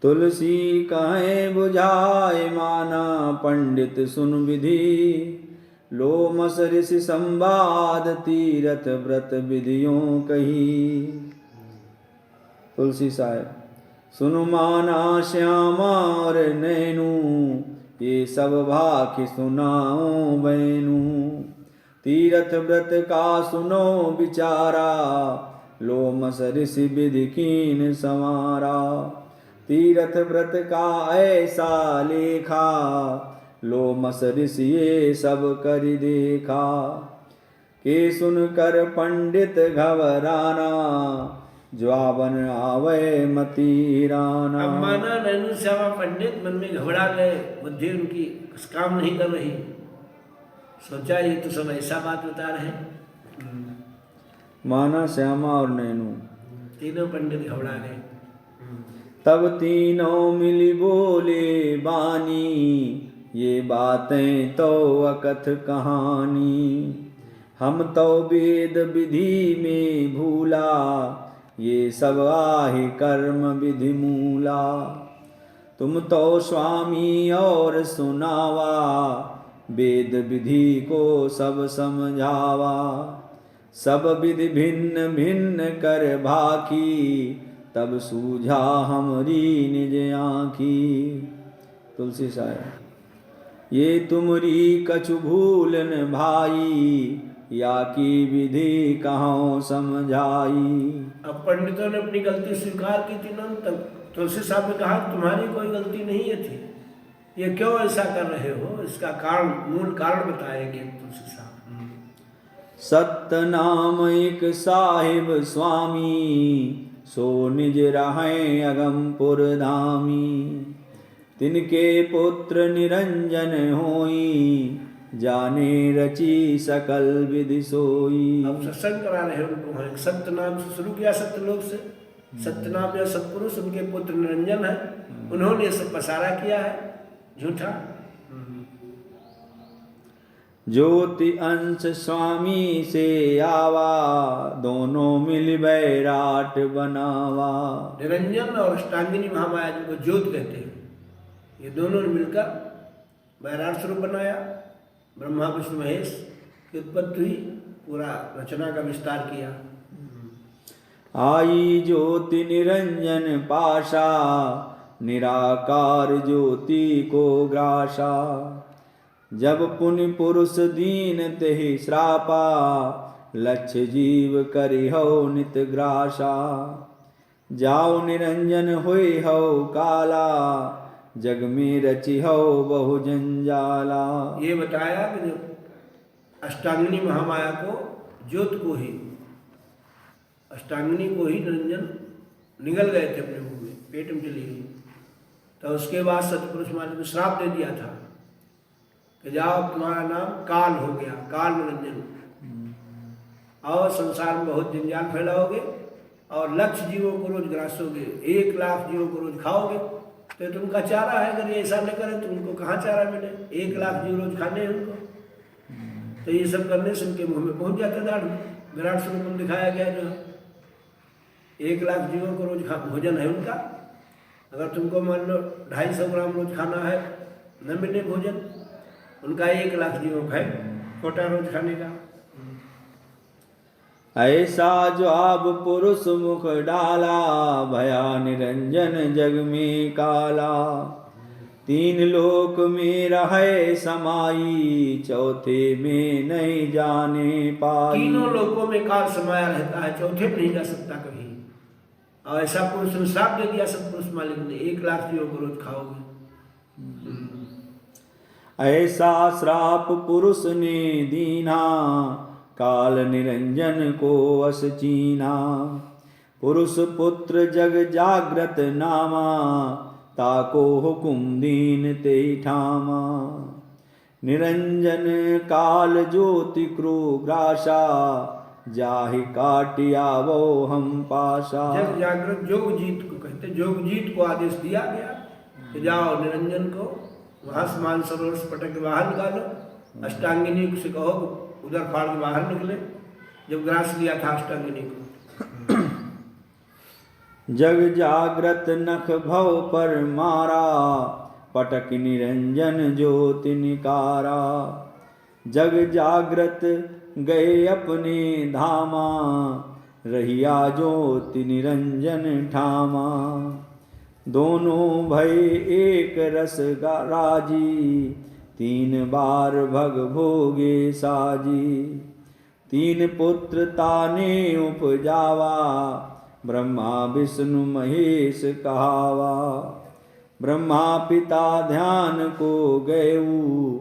तुलसी कहे बुझाए माना, पंडित सुन विधि। लोमस ऋषि संवाद, तीरथ व्रत विधियों कही। तुलसी साहब सुनु माना श्यामा और नैनू, ये सब भाखि सुनाओ बैनू। तीरथ व्रत का सुनो विचारा, लोमस ऋषि विधि कीन संवारा। तीरथ व्रत का ऐसा लेखा, लोमस ऋषि ये सब कर देखा। के सुनकर पंडित घबराना, ज्वाबन आवे मती राना। अब माना नैनू श्यामा पंडित मन में घबरा गए, बुद्धि उनकी काम नहीं कर रही। सोचा ये तो सब ऐसा बात बता रहे हैं। माना श्यामा और नैनू तीनों पंडित घबरा गए। तब तीनों मिली बोले बानी, ये बातें तो अकथ कहानी। हम तो वेद विधि में भूला, ये सब आहि कर्म विधि मूला। तुम तो स्वामी और सुनावा, वेद विधि को सब समझावा। सब विधि भिन्न भिन्न कर भाकी, तब सूझा हमरी निज आँखी। तुलसी साहब ये तुमरी कछु भूलन भाई, या की विधि कहाँ समझाई। अब पंडितों ने अपनी गलती स्वीकार की थी ना, तब तुलसी साहब ने कहा तुम्हारी कोई गलती नहीं है थी, ये क्यों ऐसा कर रहे हो, इसका कारण मूल कारण बताएंगे तुलसी साहब। सत्य नाम एक साहिब स्वामी, सो निज रहें अगमपुर धामी। तिनके पुत्र निरंजन होई, जाने रची सकल विधि सोई। अब सत्संग करा रहे उनको हैं। सत्य नाम से शुरू किया, सत्यलोक से। सत्य नाम या सत्पुरुष उनके पुत्र निरंजन है, उन्होंने सब पसारा किया है झूठा। ज्योति अंश स्वामी से आवा, दोनों मिल बैराट बनावा। निरंजन और अष्टांगिनी महामाया जिनको ज्योत कहते हैं, ये दोनों ने मिलकर बैराट स्वरूप बनाया। ब्रह्मा विष्णु महेश की उत्पत्ति हुई, पूरा रचना का विस्तार किया। आई ज्योति निरंजन पाशा, निराकार ज्योति को ग्रासा। जब पुनि पुरुष दीन तेहि श्रापा, लक्ष्य जीव करि हो नित ग्रासा। जाओ निरंजन हुई हो काला, जग में रचि हो बहु जंजाला। ये बताया कि जो अष्टांगिनी महामाया को, ज्योत को ही, अष्टांगिनी को ही निरंजन निगल गए थे अपने मुंह में, पेट में चली गई। तो उसके बाद सतपुरुष महाराज ने श्राप दे दिया था कि जाओ तुम्हारा नाम काल हो गया, काल निरंजन, और संसार में बहुत जंजाल फैलाओगे और लक्ष्य जीवों को रोज ग्रासोगे, 1 लाख जीवों को रोज खाओगे, तो ये तो उनका चारा है। अगर ये ऐसा न करें तो उनको कहाँ चारा मिले? 1 लाख जीव रोज खाने हैं उनको। तो ये सब करने से उनके मुंह में पहुंच जाते दाढ़ में। विराट स्वरूप में दिखाया गया जो है 1 लाख जीवों को रोज भोजन है उनका। अगर तुमको मान लो 250 ग्राम रोज खाना है, न मिले भोजन, उनका 1 लाख जीवों का है कोटा रोज खाने का। ऐसा जो आप पुरुष मुख डाला, भया निरंजन जग में काला। 3 लोक में रहे समाई, चौथे में नहीं जाने पाई। तीनों लोकों में काल समाया रहता है, चौथे में नहीं जा सकता कभी। और ऐसा पुरुष ने श्राप दे दिया सतपुरुष मालिक ने, 1 लाख जीवों को रोज खाओगे। ऐसा श्राप पुरुष ने दीना, काल निरंजन को अस चीना। पुरुष पुत्र जग जाग्रत नामा, ताको हुकुम दीन ते ठामा। निरंजन काल ज्योति क्रूग्रासा, जाहि काटिया वो हम पाशा। जग जागृत जोगजीत को कहते, जोगजीत को आदेश दिया गया कि जाओ निरंजन को वहां से मानसरोवर से पटक के बाहर निकालो। अष्टांगिनी से कहो उधर फाड़ के बाहर निकले, जब ग्रास लिया था अष्टांगिनी को। जग जाग्रत नख भव पर मारा, पटक निरंजन ज्योति निकारा। जग जाग्रत गए अपने धामा, रहिया ज्योति निरंजन ठामा। दोनों भय एक रस राजी, 3 बार भग भोगे साजी। 3 पुत्र ताने उपजावा, ब्रह्मा विष्णु महेश कहावा। ब्रह्मा पिता ध्यान को गयऊ,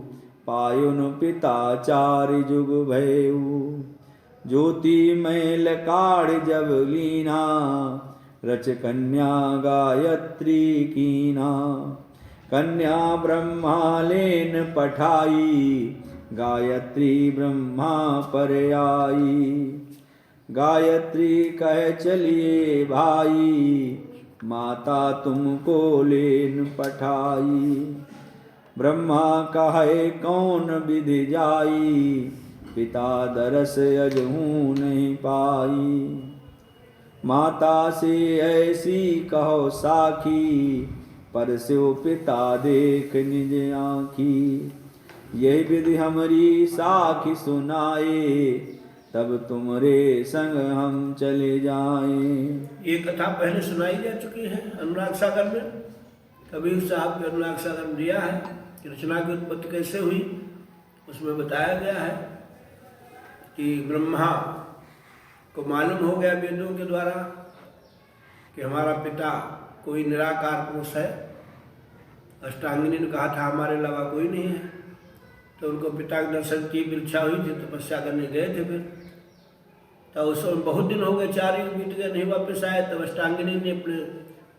पायुन पिता 4 जुग भयऊ। ज्योति मैल काढ़ जब लीना, रच कन्या गायत्री कीना। कन्या ब्रह्मा लेन पठाई, गायत्री ब्रह्मा पर आई। गायत्री कह चलिए भाई, माता तुमको लेन पठाई। ब्रह्मा कहे कौन विधि जाई, पिता दरस अजहू नहीं पाई। माता से ऐसी कहो साखी, पर स्यो पिता देख निज आँखी। यही विधि हमारी साखी सुनाए, तब तुमरे संग हम चले जाएं। ये कथा पहले सुनाई जा चुकी है अनुराग सागर में। कबीर साहब के अनुराग सागर में दिया है कि रचना की उत्पत्ति कैसे हुई। उसमें बताया गया है कि ब्रह्मा को मालूम हो गया वेदों के द्वारा कि हमारा पिता कोई निराकार पुरुष है। अष्टांगिनी ने कहा था हमारे अलावा कोई नहीं है, तो उनको पिता के दर्शन की इच्छा हुई थी, तपस्या करने गए थे। फिर तो उस समय बहुत दिन हो गए, 4 युग बीत गए, नहीं वापस आए। तब अष्टांगिनी ने अपने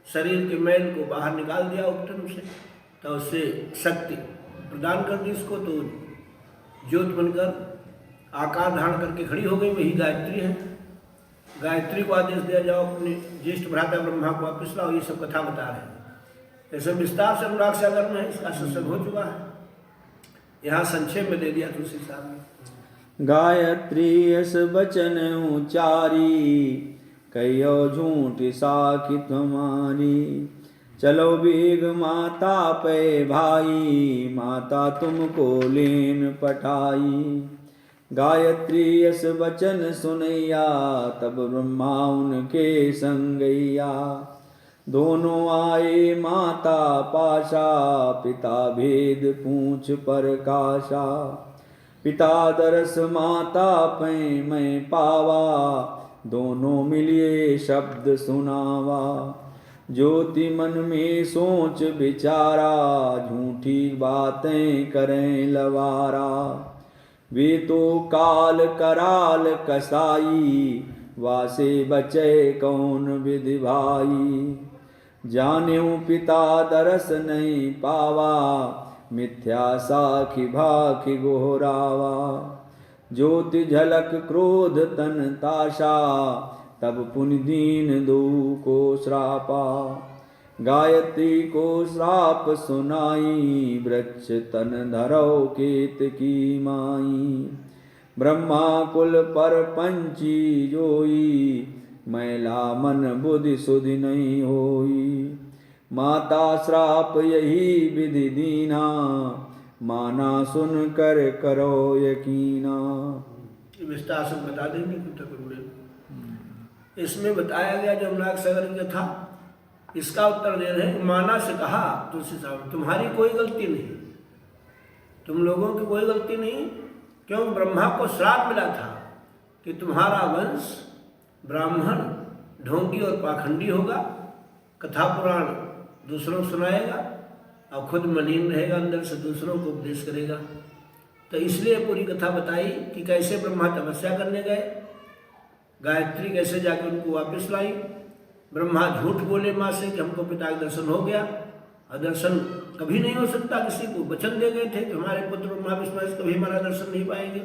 शरीर के मैल को बाहर निकाल दिया उपटन से, तो उससे शक्ति प्रदान कर दी इसको। तो ज्योत बनकर आकार धारण करके खड़ी हो गई, वही गायत्री है। गायत्री को आदेश दिया जाओ अपने ज्येष्ठ भ्राता ब्रह्मा को वापिस लाओ। ये सब कथा बता रहे हैं। ऐसे विस्तार से अनुराग सागर में इसका सत्संग हो चुका है, यहाँ संक्षेप में दे दिया तुलसी साहब ने। गायत्री अस बचन उचारी, कहो झूठ साखी तुम्हारी। चलो बेग माता पे भाई, माता तुमको लेन पठाई। गायत्री अस बचन सुनैया, तब ब्रह्मा उनके संगैया। दोनों आए माता पाशा, पिता भेद पूछ पर काशा। पिता दरस माता पै मैं पावा, दोनों मिलिए शब्द सुनावा। ज्योति मन में सोच विचारा, झूठी बातें करें लवारा। वे तो काल कराल कसाई, वासे बचे कौन विधि भाई। जान्यू पिता दरस नहीं पावा, मिथ्या साखी भाखी गोहरावा। ज्योति झलक क्रोध तन ताशा, तब पुनि दीन दो को श्रापा। गायत्री को श्राप सुनाई, वृक्ष तन धरो केत की माई। ब्रह्मा कुल पर पंची जोई, मैला मन बुद्धि सुधि नहीं होई। माता श्राप यही विधि दीना, माना सुन कर करो यकीना। विस्तार से बता देंगे कुछ इसमें बताया गया जमुना सागर की कथा, इसका उत्तर दे रहे हैं। माना से कहा तुलसी साहब तुम्हारी कोई गलती नहीं, तुम लोगों की कोई गलती नहीं। क्यों? ब्रह्मा को श्राप मिला था कि तुम्हारा वंश ब्राह्मण ढोंगी और पाखंडी होगा, कथा पुराण दूसरों को सुनाएगा और खुद मलिन रहेगा, अंदर से दूसरों को उपदेश करेगा। तो इसलिए पूरी कथा बताई कि कैसे ब्रह्मा तपस्या करने गए, गायत्री कैसे जाकर उनको वापस लाई। ब्रह्मा झूठ बोले माँ से कि हमको पिता का दर्शन हो गया, और दर्शन कभी नहीं हो सकता किसी को। वचन दे गए थे कि हमारे पुत्र ब्रह्मा विष्णु कभी हमारा दर्शन नहीं पाएंगे।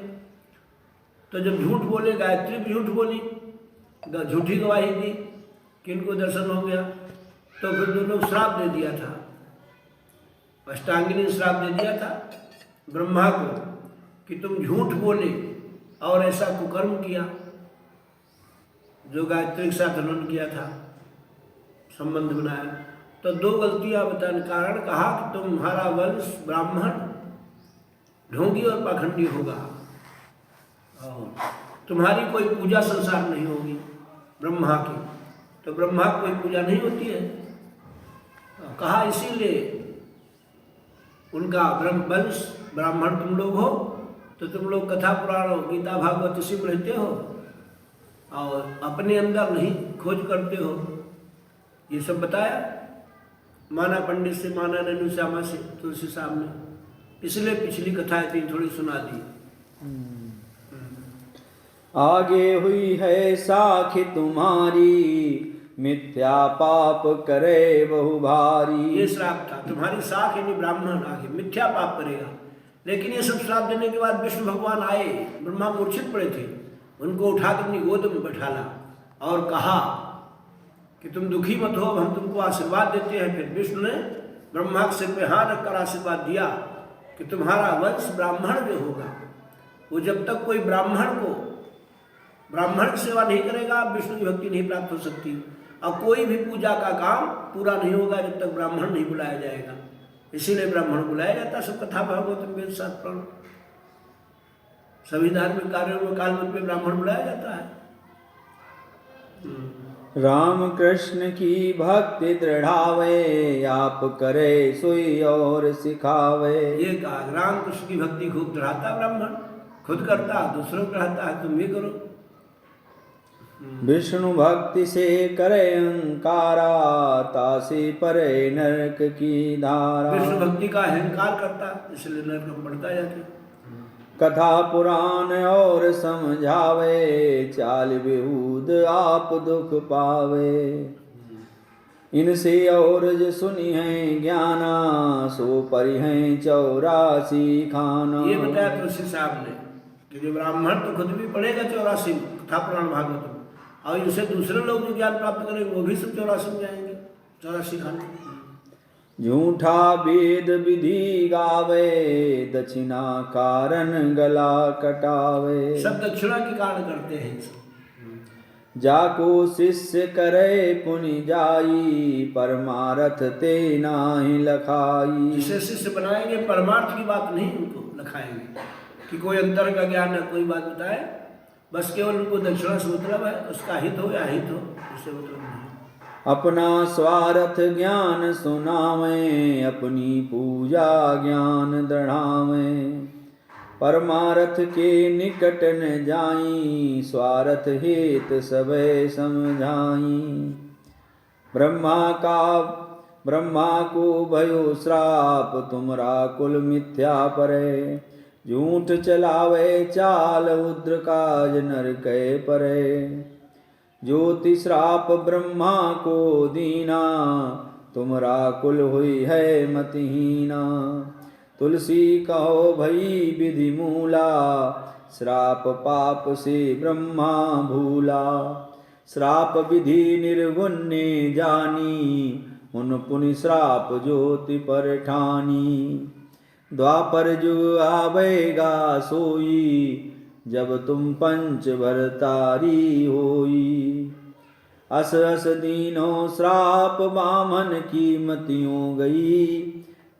तो जब झूठ बोले, गायत्री भी झूठ बोली, झूठी गवाही दी कि इनको दर्शन हो गया, तो फिर दोनों श्राप दे दिया था। अष्टांगिनी ने श्राप दे दिया था ब्रह्मा को कि तुम झूठ बोले और ऐसा कुकर्म किया जो गायत्री के साथ उन्होंने किया था, संबंध बनाया। तो दो गलतियां बताने कारण कहा कि तुम्हारा वंश ब्राह्मण ढोंगी और पाखंडी होगा और तुम्हारी कोई पूजा संसार नहीं होगी ब्रह्मा की। तो ब्रह्मा की कोई पूजा नहीं होती है, कहा इसीलिए उनका वंश ब्राह्मण तुम लोग हो, तो तुम लोग कथा पुराण गीता भागवत इसी में रहते हो और अपने अंदर नहीं खोज करते हो। ये सब बताया माना पंडित से, माना नैनु श्यामा से, तुलसी साहब ने। इसलिए पिछली कथा इतनी थोड़ी सुना दी। आगे हुई है साखी तुम्हारी, मिथ्या पाप करे बहु भारी। ये श्राप था, तुम्हारी साख यानी ब्राह्मण आगे मिथ्या पाप करेगा। लेकिन ये सब श्राप देने के बाद विष्णु भगवान आए, ब्रह्मा मूर्छित पड़े थे, उनको उठाकर अपनी गोद में बैठाला और कहा कि तुम दुखी मत हो, हम तुमको आशीर्वाद देते हैं। फिर विष्णु ने ब्रह्मा के सिर पे हाथ रखकर आशीर्वाद दिया कि तुम्हारा वंश ब्राह्मण जो होगा, वो जब तक कोई ब्राह्मण की सेवा नहीं करेगा, विष्णु की भक्ति नहीं प्राप्त हो सकती। और कोई भी पूजा का काम पूरा नहीं होगा जब तक ब्राह्मण नहीं बुलाया जाएगा। इसीलिए ब्राह्मण बुलाया जाता। सब कथा भागवत वेद शास्त्र सभी धार्मिक कार्यों में कालमत में ब्राह्मण बुलाया जाता है। राम कृष्ण की भक्ति दृढ़ावे, आप करे सोई और सिखावे। ये कहा राम कृष्ण की भक्ति खूब दृढ़ाता ब्राह्मण, खुद करता दूसरों को दृढ़ाता है, तुम भी करो। विष्णु भक्ति से करे अहंकारा, तासी परे नरक की धारा। विष्णु भक्ति का अहंकार करता, इसलिए नरक में पड़ता जाते। कथा पुराण और समझावे, चाल बेहूद आप दुख पावे। इनसे और जो सुनी है ज्ञाना, सो परि है 84 खाना। ये बताया तुलसी साहब ने कि जो ब्राह्मण तो खुद भी पढ़ेगा 84 कथा पुराण भागवत, और इनसे दूसरे लोग जो ज्ञान प्राप्त करेंगे वो भी सब 84 में जाएंगे, 84 खाने। झूठा वेद विधि गावे, दक्षिणा कारण गला कटावे। सब दक्षिणा के कारण करते हैं। जाको शिष्य करे पुनि जाई, परमार्थ ते नाही लखाई। जिसे शिष्य बनाएंगे परमार्थ की बात नहीं उनको लखाएंगे कि कोई अंतर का ज्ञान है, कोई बात बताए, बस केवल उनको दक्षिणा से मतलब है, उसका हित हो या हित हो, उससे मतलब नहीं। अपना स्वार्थ ज्ञान सुनावे, अपनी पूजा ज्ञान दढ़ावे। परमार्थ के निकट न जाई, स्वार्थ हित सबे समझाई। ब्रह्मा को भयो श्राप, तुमरा कुल मिथ्या परे। झूठ चलावे चाल, उद्र काज नरकै परे। ज्योति श्राप ब्रह्मा को दीना, तुमरा कुल हुई है मतिहीना। तुलसी कहो भई विधि मूला, श्राप पाप से ब्रह्मा भूला। श्राप विधि निर्गुण ने जानी, उन पुनि श्राप ज्योति पर ठानी। द्वापर जुग आवेगा सोई, जब तुम पंच भरतारी होई। अस अस दीनो श्राप बामन की मतियों गई,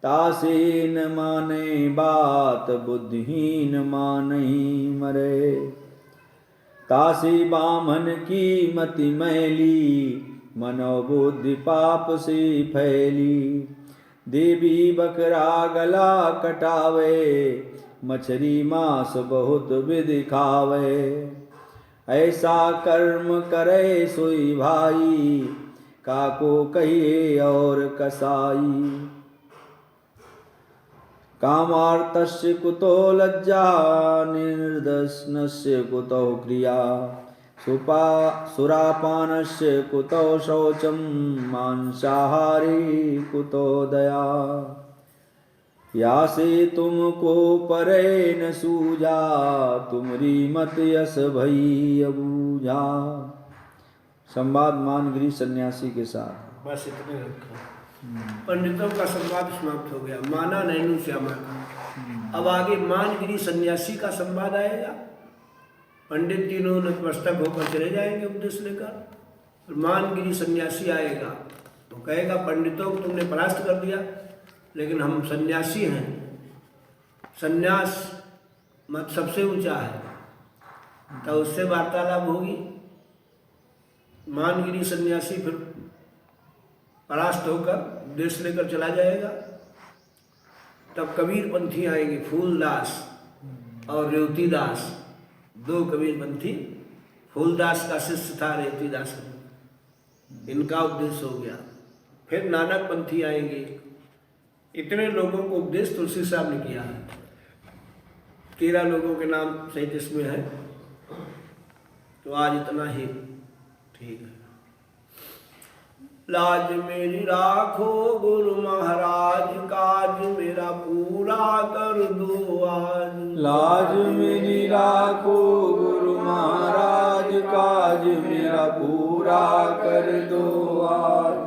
तासे न माने बात बुद्धिहीन मानहि मरे। तासे बामन की मति मैली, मनोबुद्धि पाप से फैली। देवी बकरा गला कटावे, मछरी मांस बहुत विधि खावे। ऐसा कर्म करे सोई भाई, काको कहिए और कसाई। कामार्तस्य कुतो लज्जा, निर्दस्नस्य कुतो क्रिया। सुरापानस्य कुतो शौचम, मांसाहारी कुतो दया। या से तुमको परे न सूझा, तुमरी मत यस भई अबूझा। संवाद मानगिरी सन्यासी के साथ। बस इतने रखा। पंडितों का संवाद समाप्त हो गया, माना नैनु श्यामा का। अब आगे मानगिरी सन्यासी का संवाद आएगा। पंडित तीनों नतमस्तक होकर चले जाएंगे उपदेश लेकर। मानगिरी सन्यासी आएगा तो कहेगा, पंडितों को तुमने परास्त कर दिया, लेकिन हम सन्यासी हैं। सन्यास मत सबसे ऊंचा है, तो उससे वार्तालाप होगी। मानगिरी सन्यासी फिर परास्त होकर देश लेकर चला जाएगा। तब कबीर पंथी आएंगे, फूलदास और रेवतीदास, दो कबीर पंथी। फूलदास का शिष्य था रेवतीदास, इनका उपदेश हो गया। फिर नानक पंथी आएंगे। इतने लोगों को उपदेश तुलसी साहब ने किया है। 13 लोगों के नाम सहित इसमें है। तो आज इतना ही ठीक है। लाज मेरी राखो गुरु महाराज, काज मेरा पूरा कर दो आज। लाज मेरी राखो गुरु महाराज, काज मेरा पूरा कर दो आज।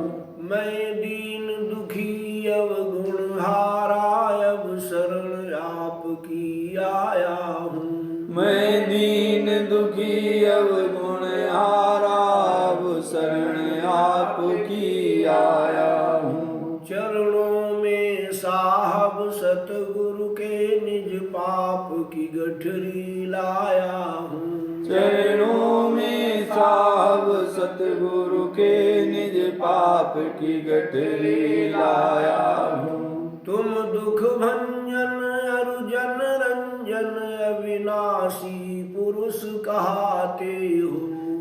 मैं दीन दुखी अवगुण हारा, अब शरण आपकी आया हूँ। मैं दीन दुखी अवगुण हारा, अब शरण आपकी आया हूँ। चरणों में साहब सतगुरु के, निज पाप की गठरी लाया हूँ। चरणों में साहब सतगुरु के, निज पाप की गठरी लाया हूँ। तुम दुख भंजन अरुजन रंजन, अविनाशी पुरुष कहाते हो।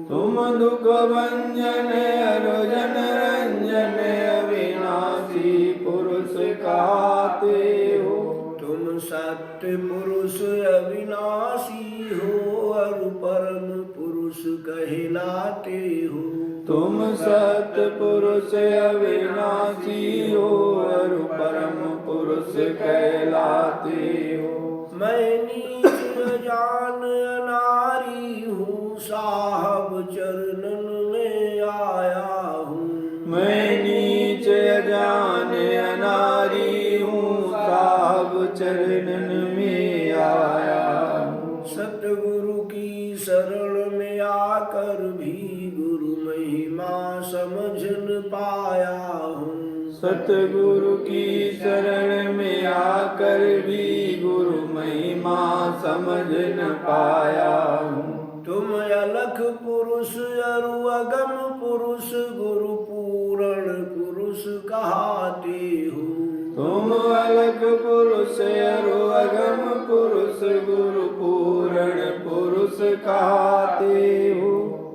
तुम दुख भंजन अरुजन रंजन, अविनाशी पुरुष कहाते हो। तुम सत्य पुरुष अविनाशी हो, अरु परम पुरुष कहलाते हो। तुम सत्य पुरुष अविनाशी हो, अरु परम पुरुष कहलाते हो। मैं नीच अजान अनारी हूँ, साहब चरणन में आया हूँ। मैं नीच अजान अनारी हूँ, साहब चरणन में आया हूँ। सतगुरु की शरण में आकर भी गुरु महिमा समझ न पाया हूँ। सतगुरु की शरण में आकर भी गुरु महिमा समझ न पाया हूँ। तुम अलख पुरुष अरु अगम पुरुष, गुरु पूर्ण पुरुष कहाते हो। तुम अलग पुरुष अरु अगम पुरुष, गुरु पूर्ण पुरुष कहाते हो।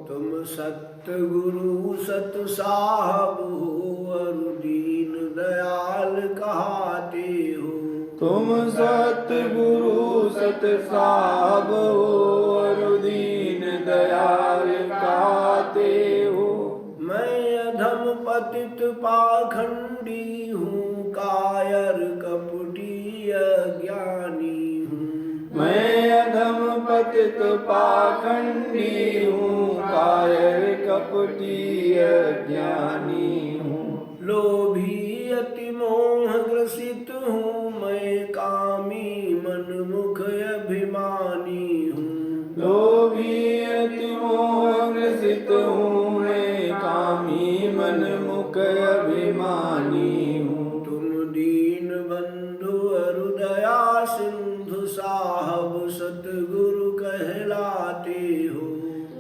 तुम सत्य गुरु सत साहब हो, अरु दीन दयाल कहाते हो। तुम सत्य गुरु सत साहब हो, अरु दीन दयाल कहाते हो। मैं अधम पतित पाखंडी हूँ, कायर कपटी अज्ञानी हूँ। मैं अधम पतित पाखंडी हूँ, कायर कपटी अज्ञानी हूँ। लोभी अति मोह ग्रसित हूँ मैं, कामी मन मुख अभिमानी हूँ। लोभी अति मोह ग्रसित हूँ मैं, कामी मन मुख अभिमानी हूँ। तुम दीन बंधु हृदया सिंधु, साहब सतगुरु कहलाते हो।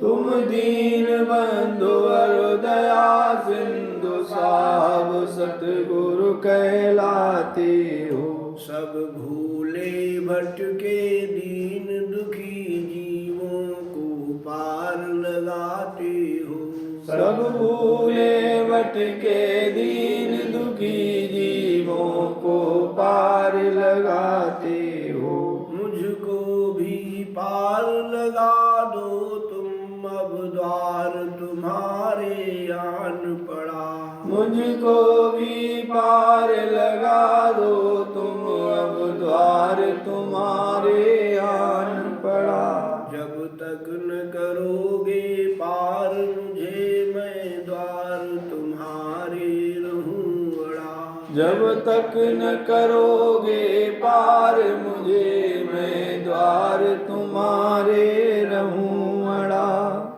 तुम दीन बंधु हृदया सिंधु, साहब सतगुरु कहलाते हो। सब भूले भटके दीन दुखी जीवों को पार लगाते हो। सब भूले भटके दीन दुखी जीवों को पार लगाते हो। मुझको भी पार लगा दो तुम, अब द्वार तुम्हारे आन पड़ा। मुझको भी पार लगा दो तुम, अब द्वार तुम्हारे आन पड़ा। जब तक न करोगे पार मुझे, मैं द्वार तुम्हारे रहूं अड़ा। जब तक न करोगे पार मुझे, मैं द्वार तुम्हारे रहूं अड़ा।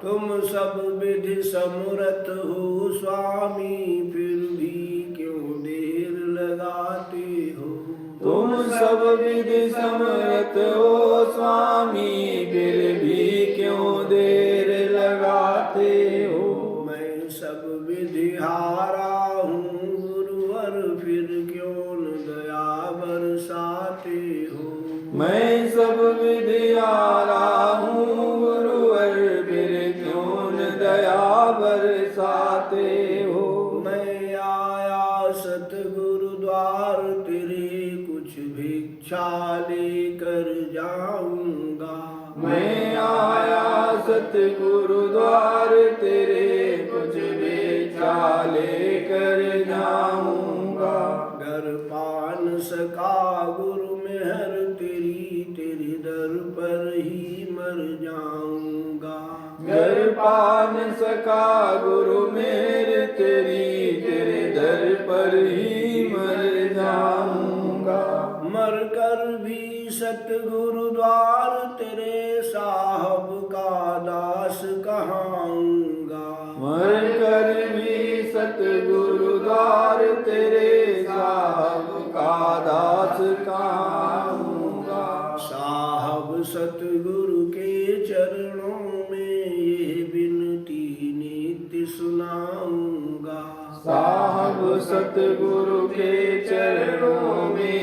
तुम सब विधि समरथ हो स्वामी, फिर भी क्यों देर लगाते हो। तुम सब विधि समरथ हो स्वामी, फिर भी क्यों देर लगाते हो। मैं सब विधि हारा हूँ गुरुवर, फिर क्यों न दया बरसाते हो। मैं सब विधि हारा हूँ गुरुवर, फिर क्यों न दया बरसाते हो। मैं आया सतगुरु द्वार तेरे, कुछ भिक्षा लेकर जाऊंगा। मैं आया सतगुरु द्वार तेरे, कुछ भिक्षा लेकर जाऊंगा। घर पान सका गुरु मेहर तेरी, तेरे दर पर ही मर जाऊंगा। घर पान सका गुरु मेरे तेरी, तेरे दर पर ही मर जाऊंगा। मर कर भी सतगुरु द्वार तेरे, साहब का दास कहाऊंगा। मर कर भी सतगुरु द्वार तेरे, साहब का दास कहाऊंगा। साहब सतगुरु के चरणों में ये विनती नित्य सुनाऊंगा। साहब सतगुरु के चरणों में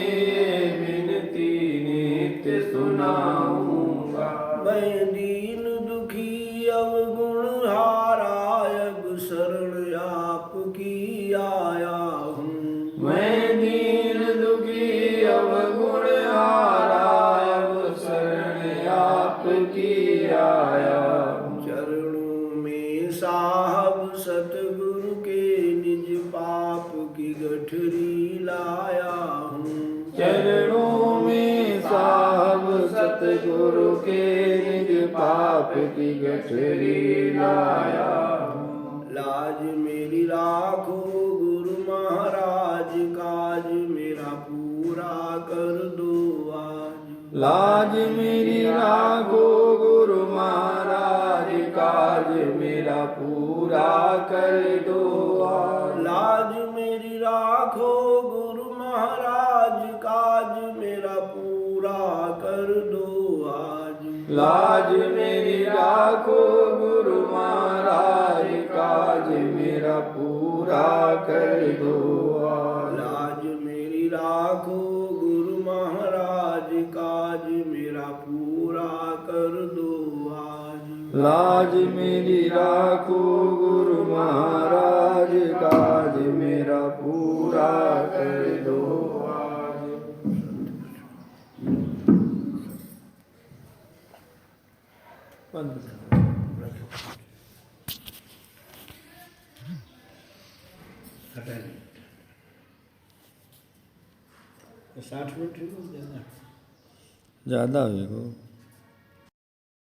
विनती नित्य सुनाऊंगा। मैं दीन दुखी अवगुण हारा, अब शरण आपकी आया हूँ। मैं दीन दुखी अवगुण हारा, अब शरण आपकी आया हूँ। चरणों में साहब सतगुरु के, निज पाप की गठरी लाया हूँ। चरणों में साहब सतगुरु के, निज पाप की गठरी लाया हूँ। लाज मेरी राखो गुरु महाराज, काज मेरा पूरा कर दो आज। लाज मेरी राखो गुरु महाराज, काज मेरा पूरा कर दो आज। लाज मेरी राखो गुरु महाराज, काज मेरा पूरा कर दो आज। लाज मेरी राखो गुरु महाराज, काज मेरा पूरा कर दो आज। लाज मेरी राखो गुरु महाराज, काज मेरा पूरा कर दो आज। लाज मेरी राखो गुरु महाराज, काज मेरा पूरा कर दो आज। हटा ली। 60 मिनट ज़्यादा ज़्यादा हुई को